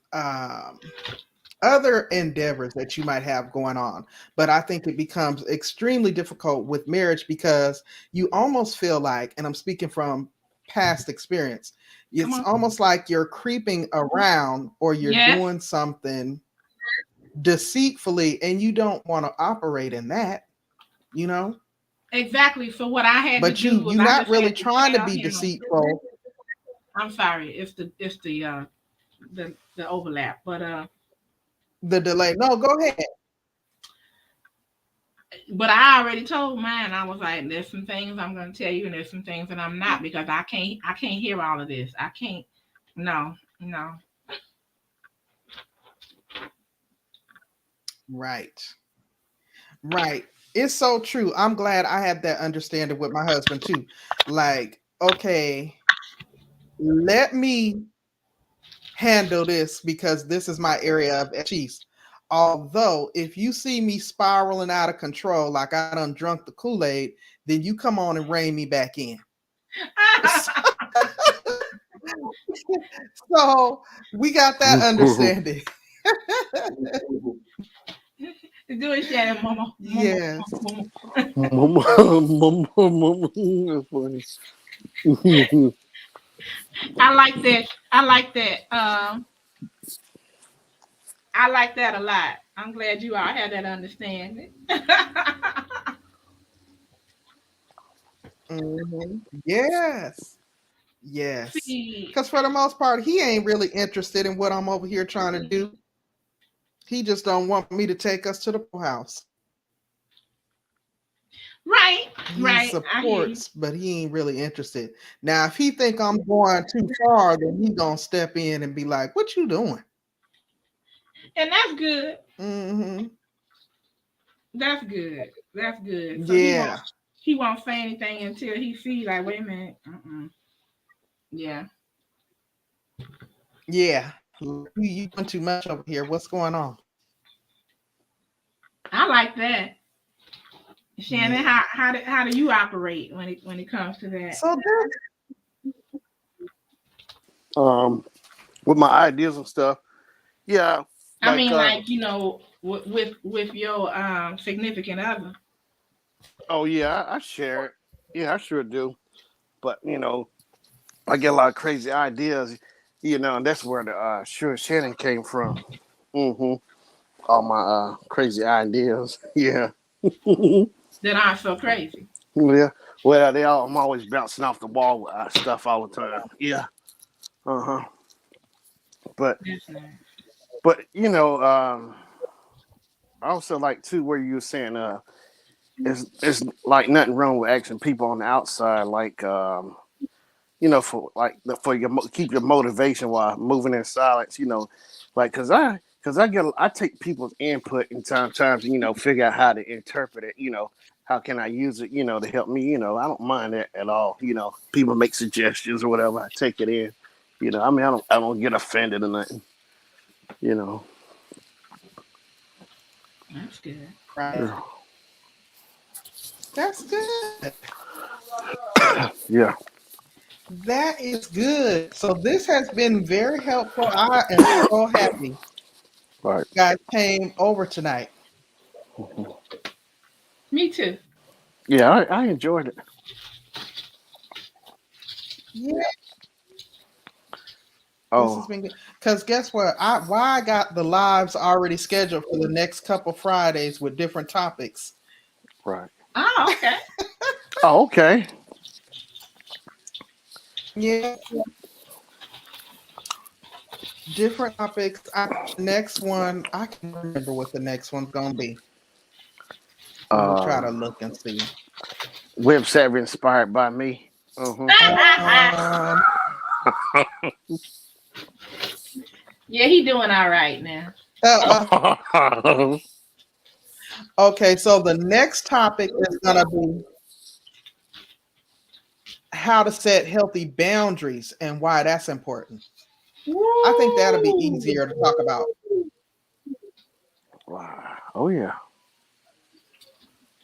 other endeavors that you might have going on. But I think it becomes extremely difficult with marriage because you almost feel like, and I'm speaking from past experience, Come it's on. almost like you're creeping around or you're Yes, doing something deceitfully and you don't want to operate in that, you know? exactly. So what I had to But do was you're I not just had really to trying to tell be him. deceitful. I'm sorry, it's the overlap, The delay. No, go ahead. but I already told mine. I was like, there's some things I'm going to tell you, and there's some things that I'm not because I can't hear all of this. I can't. No, no. Right. Right. It's so true. I'm glad I had that understanding with my husband too. Like, okay, let me handle this because this is my area of expertise. Although, if you see me spiraling out of control, like I done drunk the Kool-Aid, then you come on and rein me back in. So we got that understanding. Do it, Shannon, mama, mama, Yes. mama. That's funny. I like that. I like that. I like that a lot. I'm glad you all had that understanding. Mhm. Yes. Yes. See, Because for the most part, he ain't really interested in what I'm over here trying to do. He just don't want me to take us to the pool house. right, He right. I hear you, supports, but he ain't really interested. Now, if he think I'm going too far, then he gonna step in and be like, "What you doing?" and that's good. Hmm. That's good. That's good. So Yeah, he won't say anything until he sees like, wait a minute. Yeah, yeah. You doing too much over here. What's going on? I like that. Shannon, Yeah. how do you operate when it comes to that? So that's um, with my ideas and stuff. Yeah, I like mean, like with your significant other. oh yeah, I share it. Yeah, I sure do. But I get a lot of crazy ideas. And that's where the sure Shannon came from. Hmm. All my crazy ideas. Yeah. that aren't so crazy. Yeah. Well, I'm always bouncing off the wall with stuff all the time. Yeah. Uh huh. But That's nice. but I also like too where you were saying it's like nothing wrong with asking people on the outside like for like for your keep your motivation while moving in silence. Like I take people's input and times figure out how to interpret it. How can I use it? To help me. I don't mind that at all. People make suggestions or whatever. I take it in. I mean, I don't get offended or nothing. You know. That's good. Right. Yeah. That's good. Yeah. That is good. So this has been very helpful. I am so happy Right. you guys came over tonight. Me too. Yeah, I enjoyed it. Yeah, this has Oh, been good. Because guess what? I got the lives already scheduled for the next couple Fridays with different topics. right. Oh, okay. Oh, okay. Yeah, different topics. Next one, I can remember what the next one's gonna be. Let me try to Um, look and see. Web Savvy inspired by me. Uh Um, Yeah, he doing all right now. uh, huh. okay, so the next topic is gonna be how to set healthy boundaries and why that's important. I think that'll be Woo! easier to talk about. Wow. Oh yeah.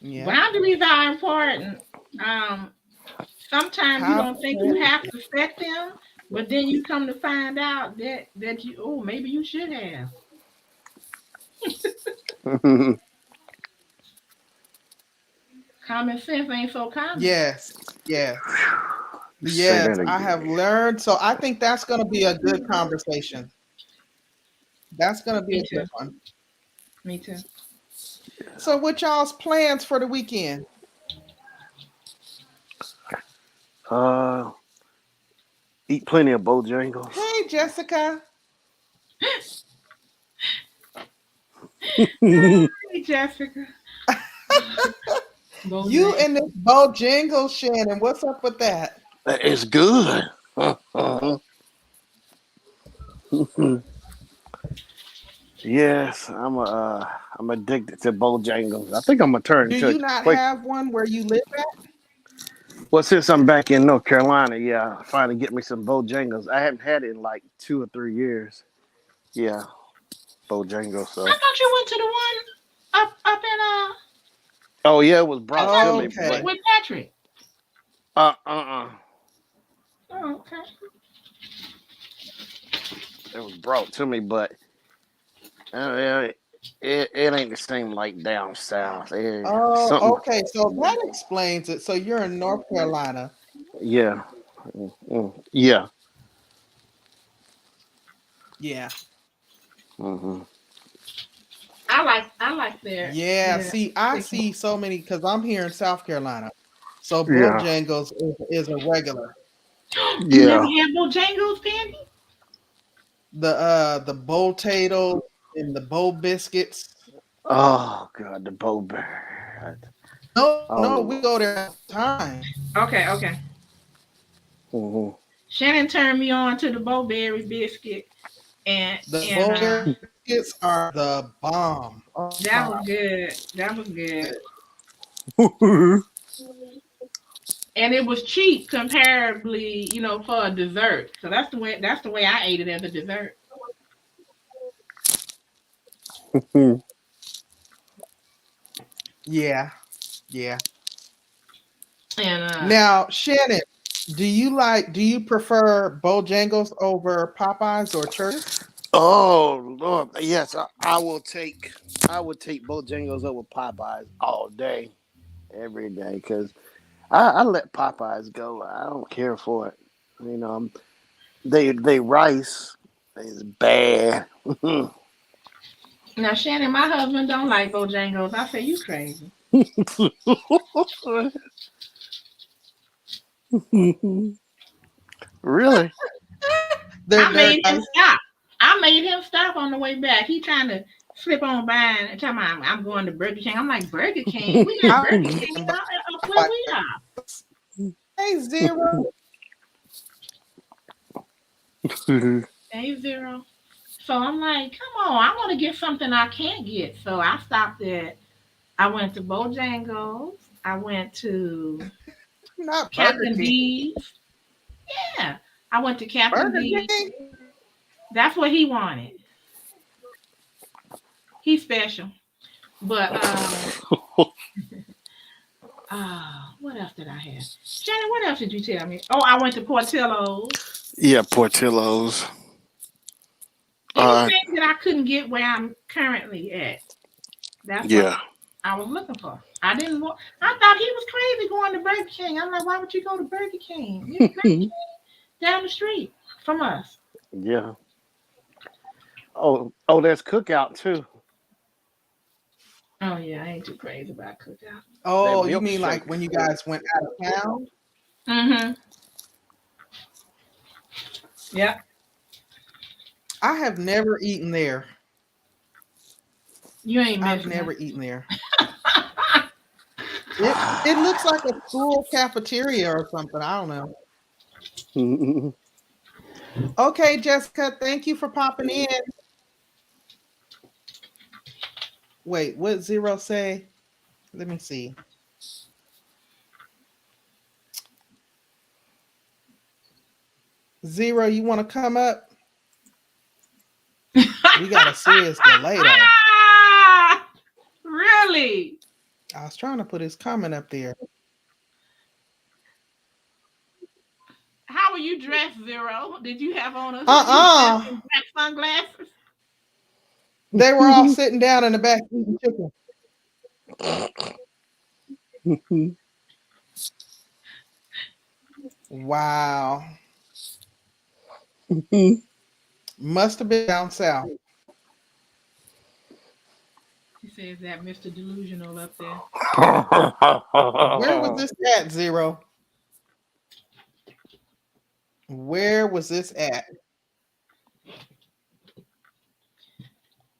Yeah. Boundaries are important. Um, Sometimes you How to don't think you set have to set them, but then you come to find out that you maybe you should have. Common sense ain't so common. yes, yes, Say yes. that I have again. learned. So I think that's gonna be a good conversation. That's gonna be Me a good too. one. Me too. So what y'all's plans for the weekend? Uh, Eat plenty of Bojangles. Hey Jessica. Hey, Jessica. You Bojangles. and this Bojangles, Shannon. What's up with that? It's good. Yes, I'm addicted to Bojangles. I think I'm gonna turn Do into you not wait. have one where you live at? Well, since I'm back in North Carolina, yeah, I finally get me some Bojangles. I haven't had it in like 2 or 3 years. Yeah, Bojangles. I So, thought you went to the one up in oh yeah, it was I brought thought to you me, went but Okay. with Patrick. uh uh uh, Oh, okay. it was brought to me, but yeah, it ain't the same like down south. Oh, Something, okay. So that explains it. So you're in North Carolina. yeah, yeah. Yeah. Hmm. I like Yeah. their See, I chicken. see so many because I'm here in South Carolina. So Yeah, Bojangles is a regular. You never yeah. had Bojangles, Pandi? The bowl potatoes and the bowl biscuits. Oh god, the Bo Bear. No, no, we Oh. go there all the time. Okay, okay. Hmm. Shannon turned me on to the Bowberry biscuit, and The and bowl biscuits are the bomb. Oh that my was good. That was good, and it was cheap comparably, for a dessert. So that's the way I ate it as a dessert. yeah, yeah. And Now, Shannon, do you prefer Bojangles over Popeyes or Church's? Oh Lord, yes, I would take Bojangles over Popeyes all day, every day, because I let Popeyes go. I don't care for it. You know, they rice is bad. Now, Shannon, my husband don't like Bojangles. I say, you crazy. Really? I They're made him nice. stop. I made him stop on the way back. He trying to slip on by and tell me I'm going to Burger King. I'm like, Burger King? We got I Burger King but up where like, we are. hey, Zero. Hey, Zero. So I'm like, come on, I want to get something I can't get. So I stopped at, I went to Bojangles. I went to Not Burger Captain King. D's. Yeah. I went to Captain Burger D's. King. That's what he wanted. He's special. But what else did I have? Shannon, what else did you tell me? Oh, I went to Portillo's. Yeah, Portillo's. Uh, Anything that I couldn't get where I'm currently at. That's what yeah. I was looking for. I didn't want. I thought he was crazy going to Burger King. I'm like, why would you go to Burger King? You Burger King down the street from us. Yeah. Oh, there's cookout too. Oh yeah, I ain't too crazy about cookout. That Oh, you mean like when milkshake. you guys went out of town? Mm-hmm. Yep. I have never eaten there. You ain't I've missing never it. eaten there. It looks like a school cafeteria or something. I don't know. Okay, Jessica, thank you for popping in. Wait, what Zero say? Let me see. Zero, you want to come up? We got a serious delay though. Really? I was trying to put his comment up there. How were you dressed, Zero? Did you have on a hoodie vest Uh-uh. and black sunglasses? They were all sitting down in the back eating chicken. Wow. Must have been down south. He says that Mr. Delusional up there. Where was this at, Zero? Where was this at?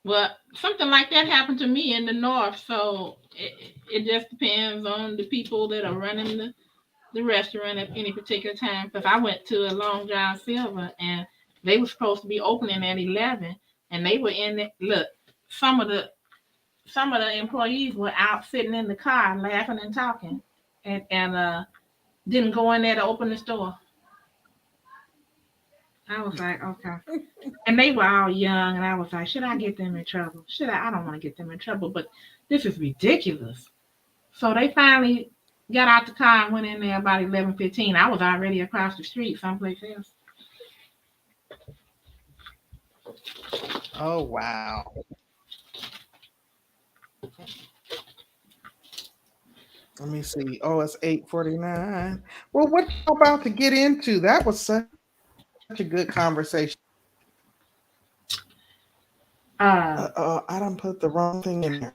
Well, something like that happened to me in the north, so it just depends on the people that are running the restaurant at any particular time. Because I went to a Long John Silver and they were supposed to be opening at 11, and they were in it. Look, some of the some of the employees were out sitting in the car laughing and talking, and didn't go in there to open the store. I was like, okay. And they were all young, and I was like, should I get them in trouble? Should I? I don't want to get them in trouble, but this is ridiculous. So they finally got out the car and went in there about 11:15. I was already across the street, someplace else. Oh wow. Let me see. Oh, it's 8:49. Well, what y'all about to get into? That was such a good conversation. Uh, I done put the wrong thing in there.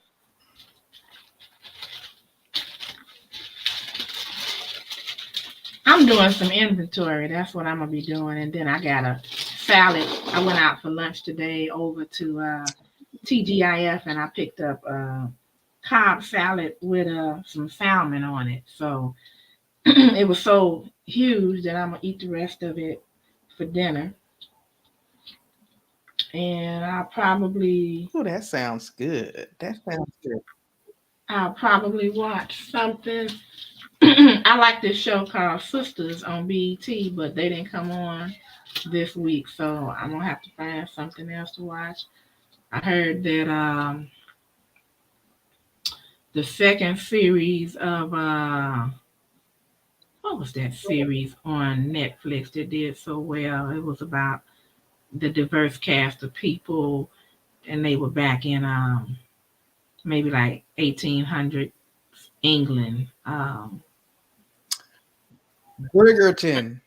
I'm doing some inventory. That's what I'm gonna be doing, and then I got a salad. I went out for lunch today over to TGIF, and I picked up Cobb salad with some salmon on it. So it was so huge that I'm gonna eat the rest of it for dinner. And Oh, that sounds good. That sounds good. I'll probably watch something. I like this show called Sisters on BET, but they didn't come on this week, so I'm gonna have to find something else to watch. I heard that the second series of what was that series on Netflix that did so well? It was about the diverse cast of people, and they were back in maybe like 1800 England. Bridgerton.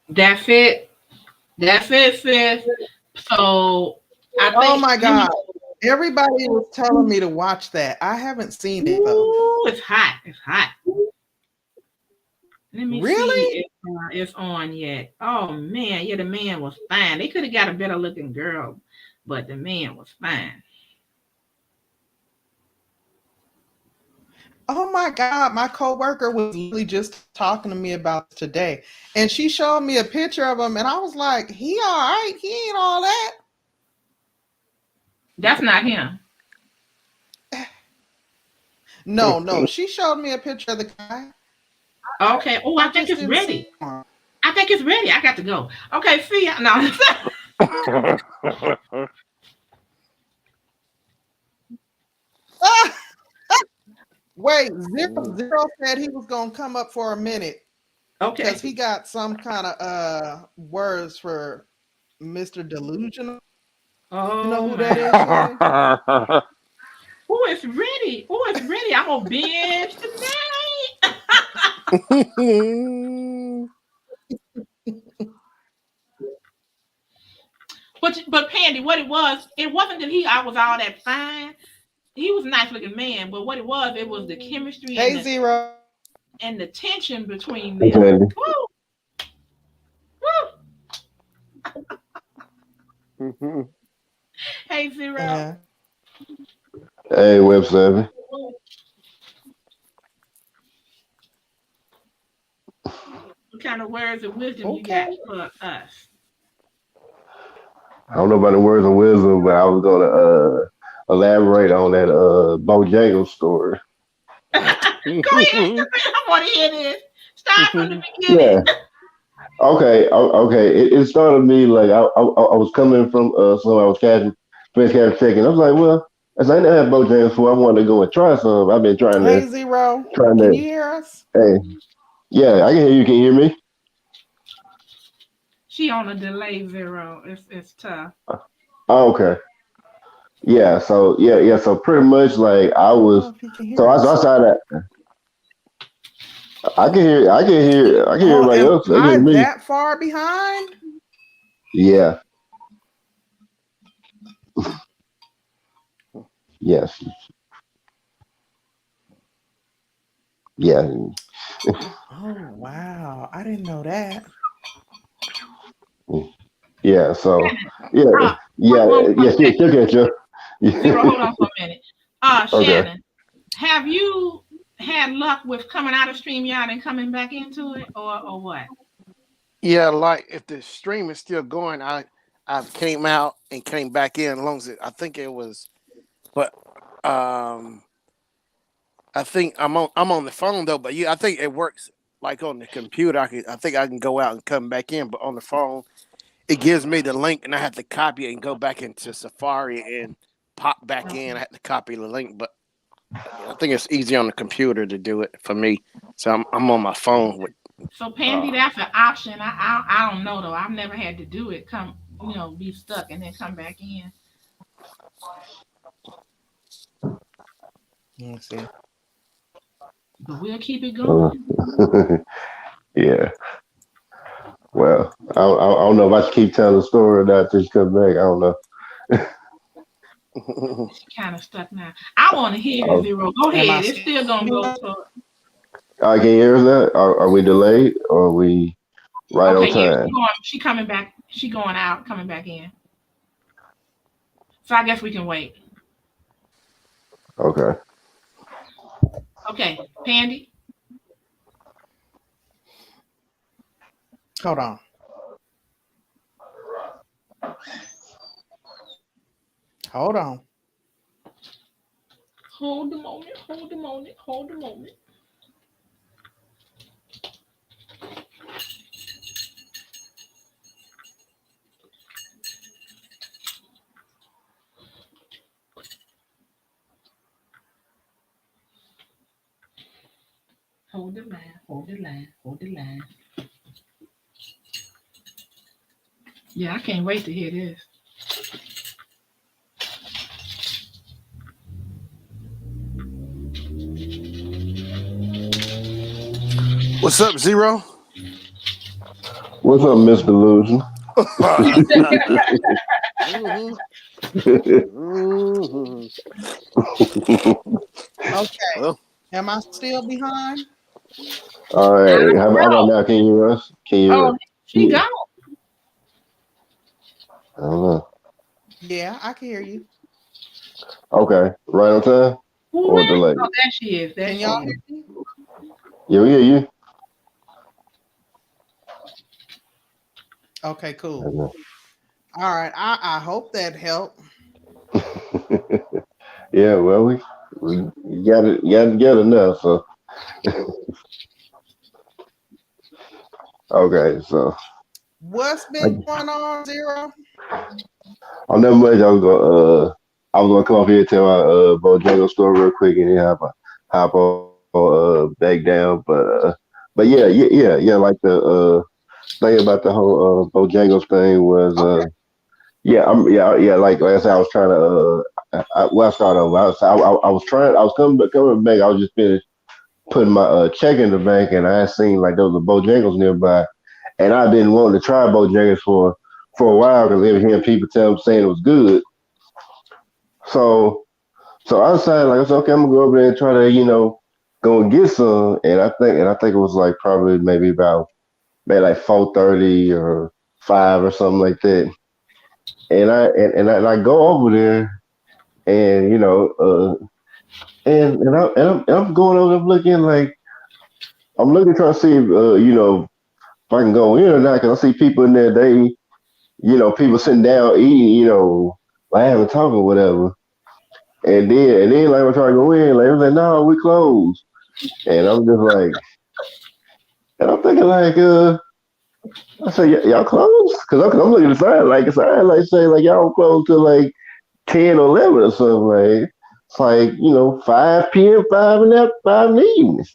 That's it. That's it, sis. So I Oh think my God. Everybody was telling me to watch that. I haven't seen it though. Ooh, it's hot. It's hot. Let me Really? see if it's on yet. Oh man, yeah, the man was fine. They could have got a better looking girl, but the man was fine. Oh my God, my coworker was literally just talking to me about it today. And she showed me a picture of him, and I was like, he all right. He ain't all that. That's not him. No. She showed me a picture of the guy. Okay. Oh, I think just it's didn't see ready. him. I think it's ready. I got to go. Okay, see ya. No. Ah! Wait, Zero said he was gonna come up for a minute Okay. because he got some kind of words for Mr. Delusional. Oh, You know who my. that is, Shay? Oh, it's ready. Oh, it's ready. I'm gonna binge tonight. But Pandy, what it wasn't that I was all that fine. He was a nice looking man, but what it was the chemistry Hey, Zero. and the tension between Hey, them. Pandi. Woo! Woo! Hey, Zero. Yeah. Hey, Web 7. What kind of words of wisdom you got for us? I don't know about the words of wisdom, but I was gonna elaborate on that Bojangles story. Go ahead. I want to hear this. Start from the beginning. Yeah. Okay. It started me like I was coming from somewhere I was catching chicken. I was like, well, as I didn't have Bojangles before, I wanted to go and try some. I've been trying Hey, to Zero. Can you hear us? Hey, yeah, I can hear you. Can you hear me? She on a delay, Zero. It's tough. Oh, okay. Yeah. So yeah. So pretty much like I I don't was. know if he can hear So I us. saw that. I can hear everybody Am else. They can I hear me. that far behind? Yeah. Yes. Yeah. Oh wow, I didn't know that. Yeah. So yeah. Uh, Yeah. one Yeah. She'll second. catch you. Zero, hold on for a minute. Okay. Shannon, have you had luck with coming out of StreamYard and coming back into it, or what? Yeah, like if the stream is still going, I came out and came back in. As long as I think it was, but I think I'm on the phone though. But yeah, I think it works like on the computer. I think I can go out and come back in, but on the phone it gives me the link and I have to copy it and go back into Safari and pop back in. I have to copy the link, but I think it's easy on the computer to do it for me. So I'm on my phone with. So Pandy, that's an option. I don't know though. I've never had to do it. Be stuck and then come back in. Let's see. But we'll keep it going. Yeah. Well, I don't know if I should keep telling the story or not till she comes back. I don't know. She kind of stuck now. I want to hear you, Zero. Go ahead. It's still gonna go. Can you hear us now? Are we delayed or are we right on time? She coming back. She going out, coming back in. So I guess we can wait. Okay. Okay, Pandy. Hold on. Hold on. Hold the moment. Hold the moment. Hold the moment. Hold the line. Hold the line. Hold the line. Yeah, I can't wait to hear this. What's up, Zero? What's up, Miss Delusion? Okay. Well, Am I still behind? All I right. don't How about know. now? Can you hear us? Can you hear Oh, us? she Yeah. gone. I don't know. Yeah, I can hear you. Okay. Right on time Who or went? delay? Oh, there she is. There Can she y'all is. hear me? Yeah, we hear you. Okay, I cool. know. All right. I hope that helped. Yeah. Well, we got it together now. So okay. So What's I, been going on, Zero? I'm never much. I was gonna come up here and tell my Bojangles story real quick and then hop on back down. But yeah. Like the thing about the whole Bojangles thing was Okay. yeah. Like I said, I was trying to well, I started over. I was trying. I was coming back. I was just finished putting my check in the bank, and I had seen like there was a Bojangles nearby, and I've been wanting to try Bojangles for a while because every hearing people tell them saying it was good. So I decided like I said, okay, I'm gonna go over there and try to go and get some, and I think it was like probably maybe about maybe like 4:30 or 5 or something like that. And I go over there and and I'm going over there looking like I'm looking trying to see if if I can go in or not because I see people in there people sitting down eating like having talk or whatever. And then like I'm trying to go in like I was like no we closed and I'm just like and I'm thinking like I said y'all closed because I'm looking at the sign like say like y'all closed till like 10 or 11 or something like it's like 5 p.m. 5 in the evening.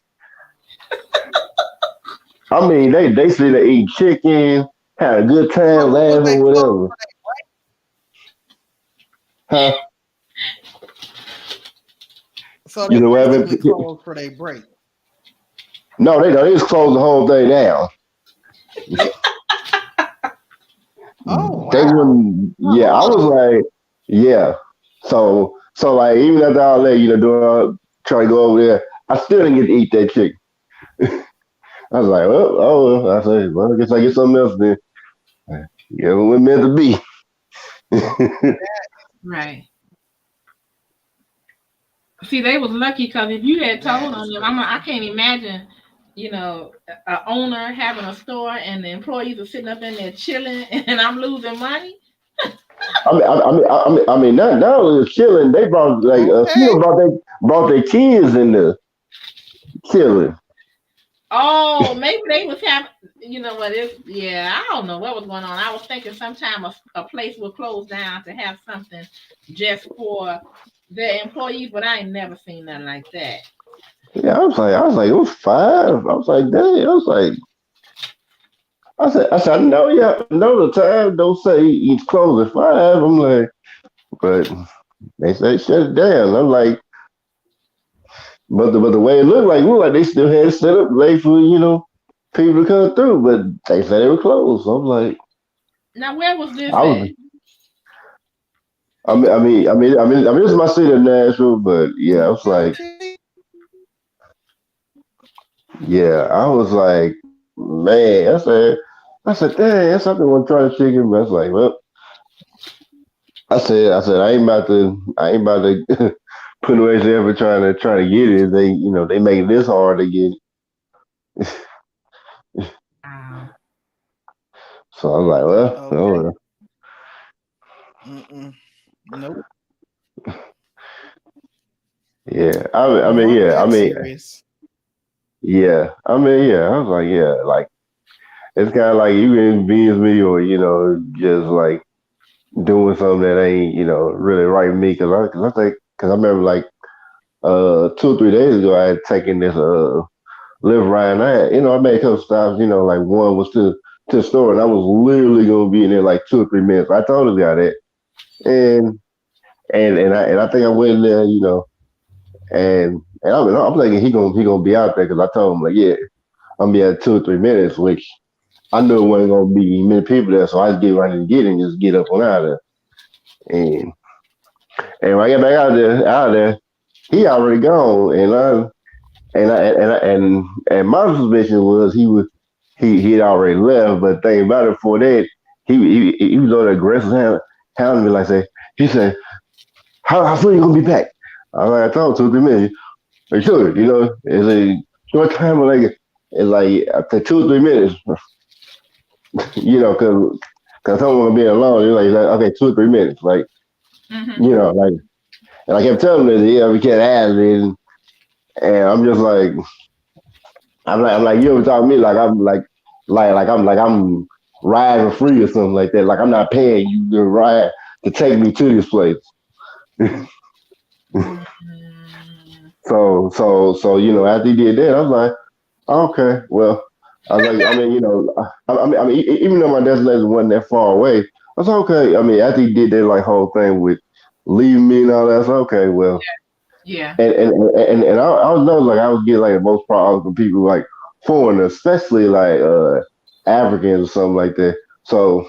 I mean they sit there eat chicken, had a good time, So was laughing, they closed? whatever. Huh? So You they know what happened? basically closed for their break. No, they don't. They just closed the whole thing down. Yeah. Oh They wow. wouldn't. Yeah, I was Uh-uh. like, yeah. So like even after all that, trying to go over there, I still didn't get to eat that chicken. I was like, well. I said, well, I guess I get something else then. Yeah, it was meant to be. Right. See, they was lucky because if you had That told on is them, crazy. I can't imagine, a owner having a store and the employees are sitting up in there chilling, and I'm losing money. Not only was chilling, they brought like some of Okay. them brought their kids in the chilling. Oh, maybe they was having, you know what? Yeah, I don't know what was going on. I was thinking sometime a place will close down to have something just for their employees, but I ain't never seen nothing like that. Yeah, it was 5. I was like, dang. I know, yeah, know the time. Don't say it's closed at 5. I'm like, but they say shut it down. I'm like, but the way it looked like they still had it set up late for people to come through. But they said they were closed. So I'm like, Now, where was this I was, at? this is my city of Nashville. But yeah, I was like, Tennessee. yeah, I was like, man, I said, dang, that's something I want to try the chicken. But I was like, well. I said, I ain't about to put no extra effort trying to get it. They make it this hard to get it. Wow. So I'm like, well, oh Okay. well. Mm-mm. Nope. Yeah. More bad series. Yeah. I was like, yeah, like it's kind of like you inconvenience me, or just like doing something that ain't really right with me. Cause I remember like 2 or 3 days ago I had taken this live ride. And I made a couple stops. Like one was to the store, and I was literally gonna be in there like 2 or 3 minutes. I told the guy that, and and I think I went in there, and I'm thinking he gonna be out there because I told him like, yeah, I'm gonna be at 2 or 3 minutes, which I knew it wasn't gonna be many people there, so I just get right and get it and just get up on out of there. And And when I get back out there, he already gone, and my suspicion was he had already left. But the thing about it, before that, he was on the aggressive hounding me like say he said, how soon you gonna be back? I was like, I told 2 or 3 minutes. Like, sure, it's a short time, like it's like after 2 or 3 minutes, cause someone gonna be alone. You're like okay, 2 or 3 minutes, like like, and I kept telling her, we can't ask me, and I'm just like, I'm like, you ever talk to me like I'm riding free or something like that. Like I'm not paying you to ride to take me to this place. So after he did that, I was like, okay, well, I was like, even though my destination wasn't that far away, I was like, okay. I mean, after he did that like whole thing with leaving me and all that, I was like, okay, well, Yeah. and I was know like I was getting like the most problems from people like foreigners, especially like Africans or something like that. So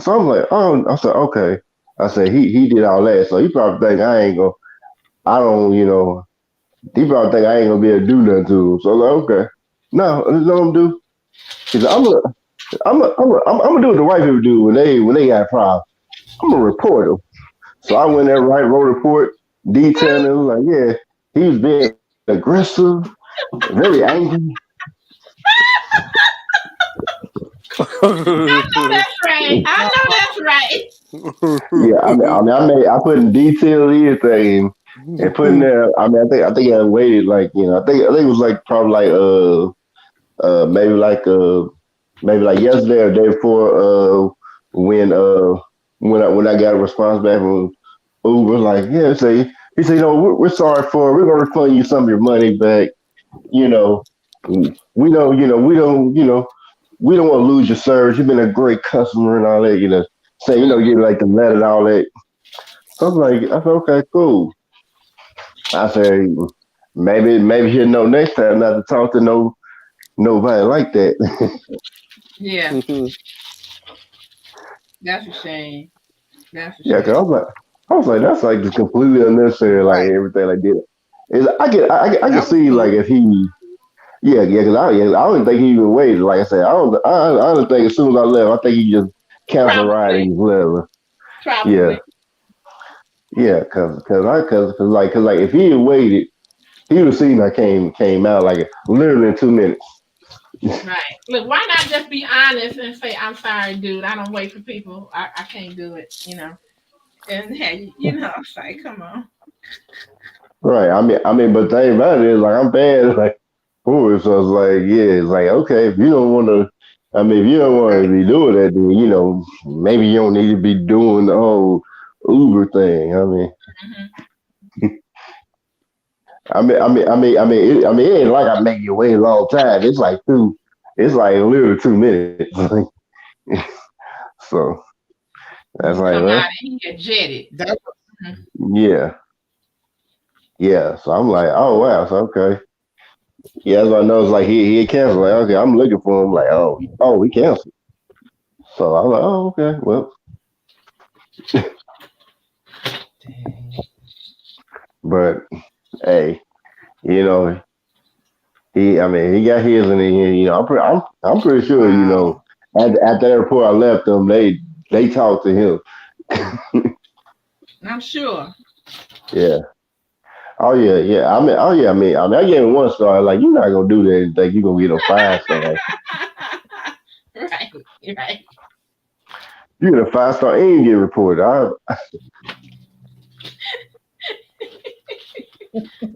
I'm like, oh, I said, okay. I said he did all that, so he probably think I ain't gonna. I don't, he probably think I ain't gonna be able to do nothing to him. So I'm like, okay, no, this is what I'm gonna do. He said, I'm gonna do what the white people do when they got a problem. I'm gonna report them. So I went there, wrote a report, detailing him. Like, yeah, he was being aggressive, very angry. I know that's right. I know that's right. Yeah, I put in detail everything and put in there. I mean, I think I waited like I think it was like probably like maybe like yesterday or the day before when when I got a response back from Uber like he said we're sorry we're gonna refund you some of your money back. You know we don't we don't want to lose your service. You've been a great customer and all that. Say get like the letter and all that. So I said okay, cool. I said maybe he'll know next time not to talk to nobody like that. Yeah. That's a shame. That's a Yeah, cause shame. I was like, that's like just completely unnecessary, like Right. everything like that. I can That was see like cool. if he, cause I don't think he even waited. Like I said, I don't think as soon as I left, I think he just canceled the ride and Probably. just left. Yeah, Probably. yeah, cause like if he had waited, he would have seen I came out like literally in 2 minutes. Right. Look, why not just be honest and say, I'm sorry, dude. I don't wait for people. I can't do it. And hey, it's like, come on. Right. But the thing about it is like I'm bad like forward, so it's like it's like okay, if you don't want to. If you don't want to Right. be doing that, then maybe you don't need to be doing the whole Uber thing. Hmm. It ain't like I make you wait a long time. It's like literally 2 minutes. So that's You like, come out well, and he get jetted. That Mhm. yeah, yeah. So I'm like, oh wow, so okay, yeah. That's what I know. It's like he canceled. Like, okay, I'm looking for him. Like, he canceled. So I'm like, oh okay, well, but hey, you know, he got his, and I'm pretty sure, wow. at the airport I left them, they talked to him. I'm sure. Yeah. Oh yeah, yeah. I gave him 1 star. Like, you're not gonna do that and think you're gonna get a 5 star. Right. Right. You get a 5 star and you get reported.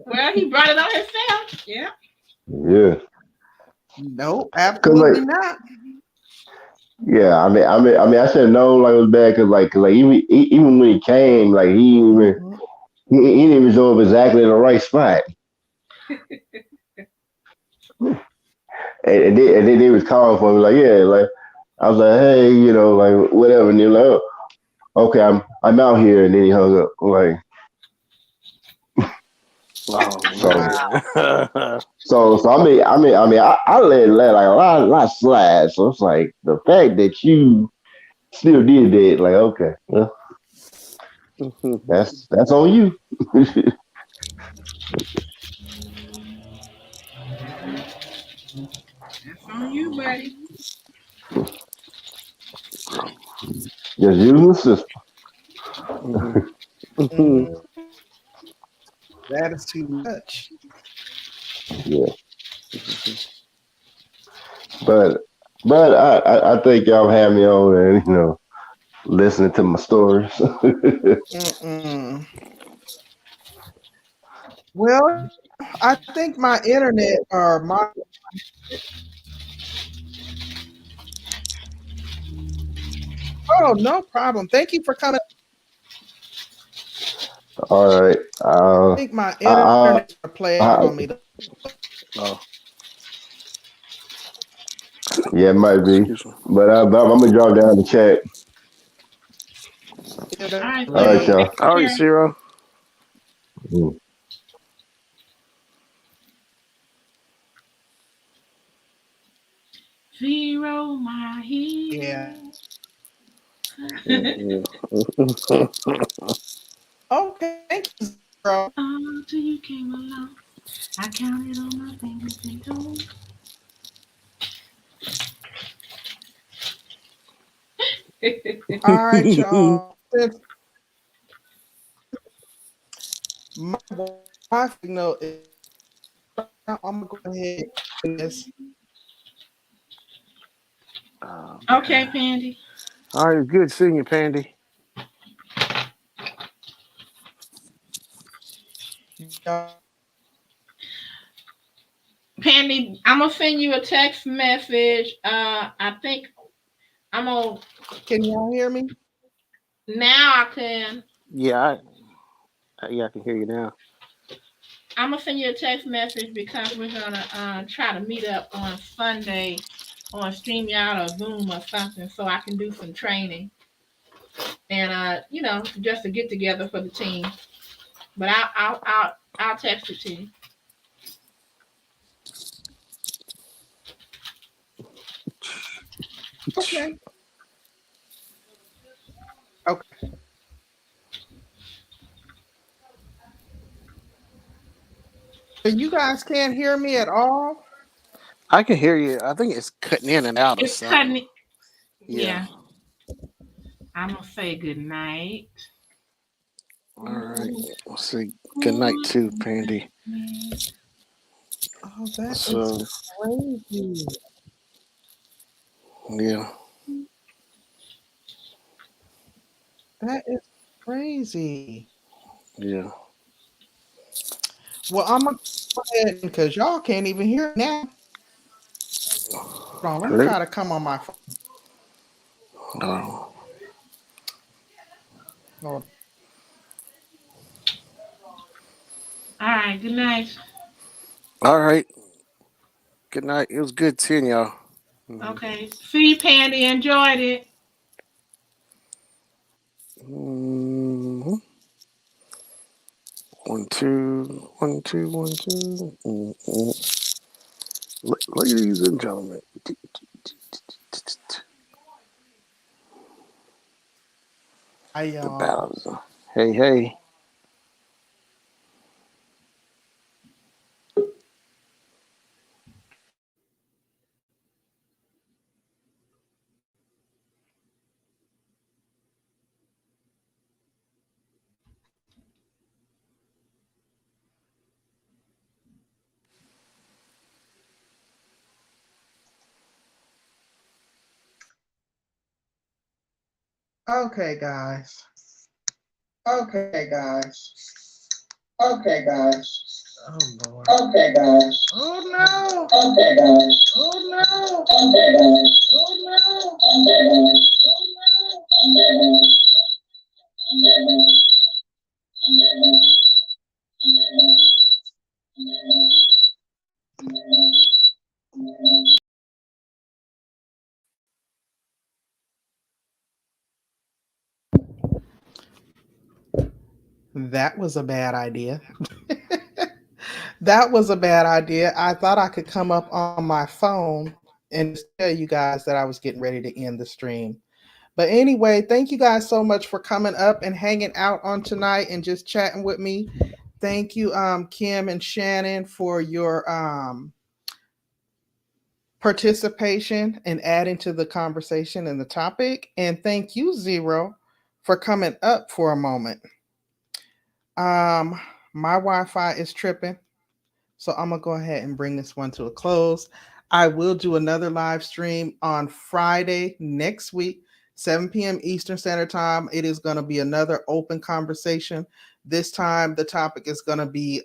Well, he brought it on himself. Yeah. Yeah. Nope, Cause absolutely like, not. yeah. I should have known like it was bad. Cause like even when he came, like Mhm. he didn't even show up exactly in the right spot. And then they was calling for me like, yeah, like I was like, hey, like whatever. And they're like, oh, okay, I'm out here. And then he hung up. Like, Oh so Wow. man. I let like a lot slide. So it's like the fact that you still did that, like, okay, well, That's on you. That's on you, buddy. Just using the system. Mm, that is too much. Yeah, but I think y'all have me on and listening to my stories. Mm-mm. Well, I think my internet or my oh no problem. Thank you for coming. All right. I think my I, internet play out I, on me. Oh, yeah, it might be, excuse me. but I'm gonna drop down the chat. Yeah, All that's right, All right, Zero. great. y'all. Take All right, care. Zero. Mm. Zero, my Yeah. hero. Yeah. Okay. Thank you, Zero. Till you came along, I counted on my fingers and toes. All right, y'all. Since my Wi-Fi signal is, I'm gonna go ahead and do this. Okay, Okay. Pandy. All right, good seeing you, Pandy. Y'all, Pandy, I'm gonna send you a text message. I think I'm gonna can y'all hear me? now. I can. Yeah, yeah, I can hear you now. I'm gonna send you a text message because we're gonna try to meet up on Sunday on StreamYard or Zoom or something, so I can do some training and just to get together for the team. But I'll text it to you. Okay. Okay. So you guys can't hear me at all? I can hear you. I think it's cutting in and out or It's cutting something. it. Yeah. Yeah, I'm gonna say good night. All right. Let's see. Good night, too, Pandy. Oh, that is So, crazy. yeah. That is crazy. Yeah. Well, I'm gonna go ahead because y'all can't even hear me now. Hold on, let me Let, try to come on my phone. uh, Hold All right, good night. all right. Good night. It was good seeing y'all. Mhm. Okay, see you, Pandy. Enjoyed it. Mhm. One, two, one, two, one, two. Ladies and gentlemen, Hi, the y'all. battles. Hey, hey. Okay, guys. Okay, guys. Okay, guys. Oh Lord. Okay, guys. Oh no. Okay, guys. Oh no. Okay, guys. Oh no. Okay, guys. That was a bad idea. That was a bad idea. I thought I could come up on my phone and just tell you guys that I was getting ready to end the stream. But anyway, thank you guys so much for coming up and hanging out on tonight and just chatting with me. Thank you, Kim and Shannon, for your participation and adding to the conversation and the topic. And thank you, Zero, for coming up for a moment. Um, my Wi-Fi is tripping, so I'm gonna go ahead and bring this one to a close. I will do another live stream on Friday next week, 7 p.m. Eastern Standard Time. It is going to be another open conversation. This time, the topic is going to be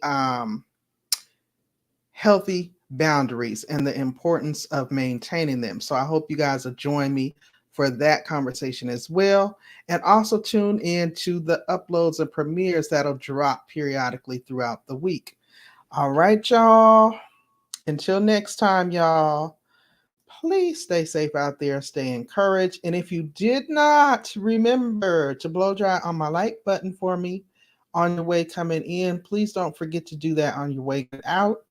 healthy boundaries and the importance of maintaining them. So I hope you guys will join me for that conversation as well. And also tune in to the uploads and premieres that'll drop periodically throughout the week. All right, y'all. Until next time, y'all, please stay safe out there, stay encouraged. And if you did not, remember to blow dry on my like button for me on your way coming in. Please don't forget to do that on your way out.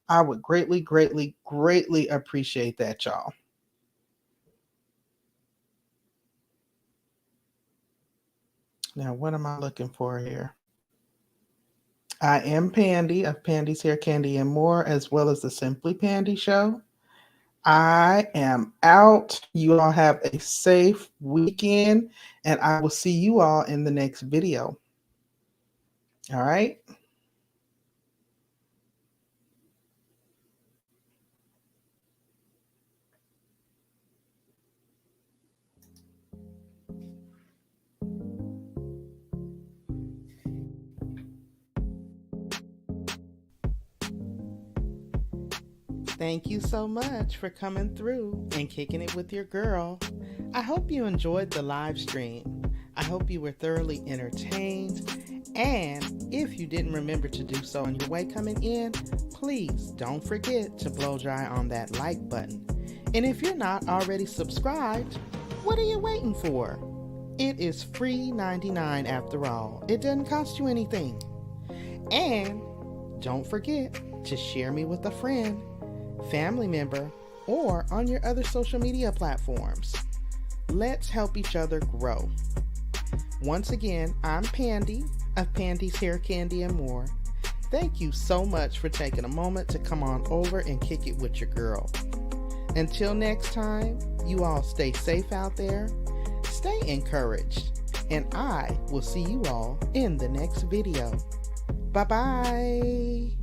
I would greatly, greatly, greatly appreciate that, y'all. Now, what am I looking for here? I am Pandi of Pandi's Hair, Candy, and More, as well as the Simply Pandi Show. I am out. You all have a safe weekend, and I will see you all in the next video. All right. Thank you so much for coming through and kicking it with your girl. I hope you enjoyed the live stream. I hope you were thoroughly entertained. And if you didn't remember to do so on your way coming in, please don't forget to blow dry on that like button. And if you're not already subscribed, what are you waiting for? It is free 99 after all. It doesn't cost you anything. And don't forget to share me with a friend, family member, or on your other social media platforms. Let's help each other grow. Once again, I'm Pandi of Pandi's Hair, Candy, and More. Thank you so much for taking a moment to come on over and kick it with your girl. Until next time, you all stay safe out there, stay encouraged, and I will see you all in the next video. Bye-bye.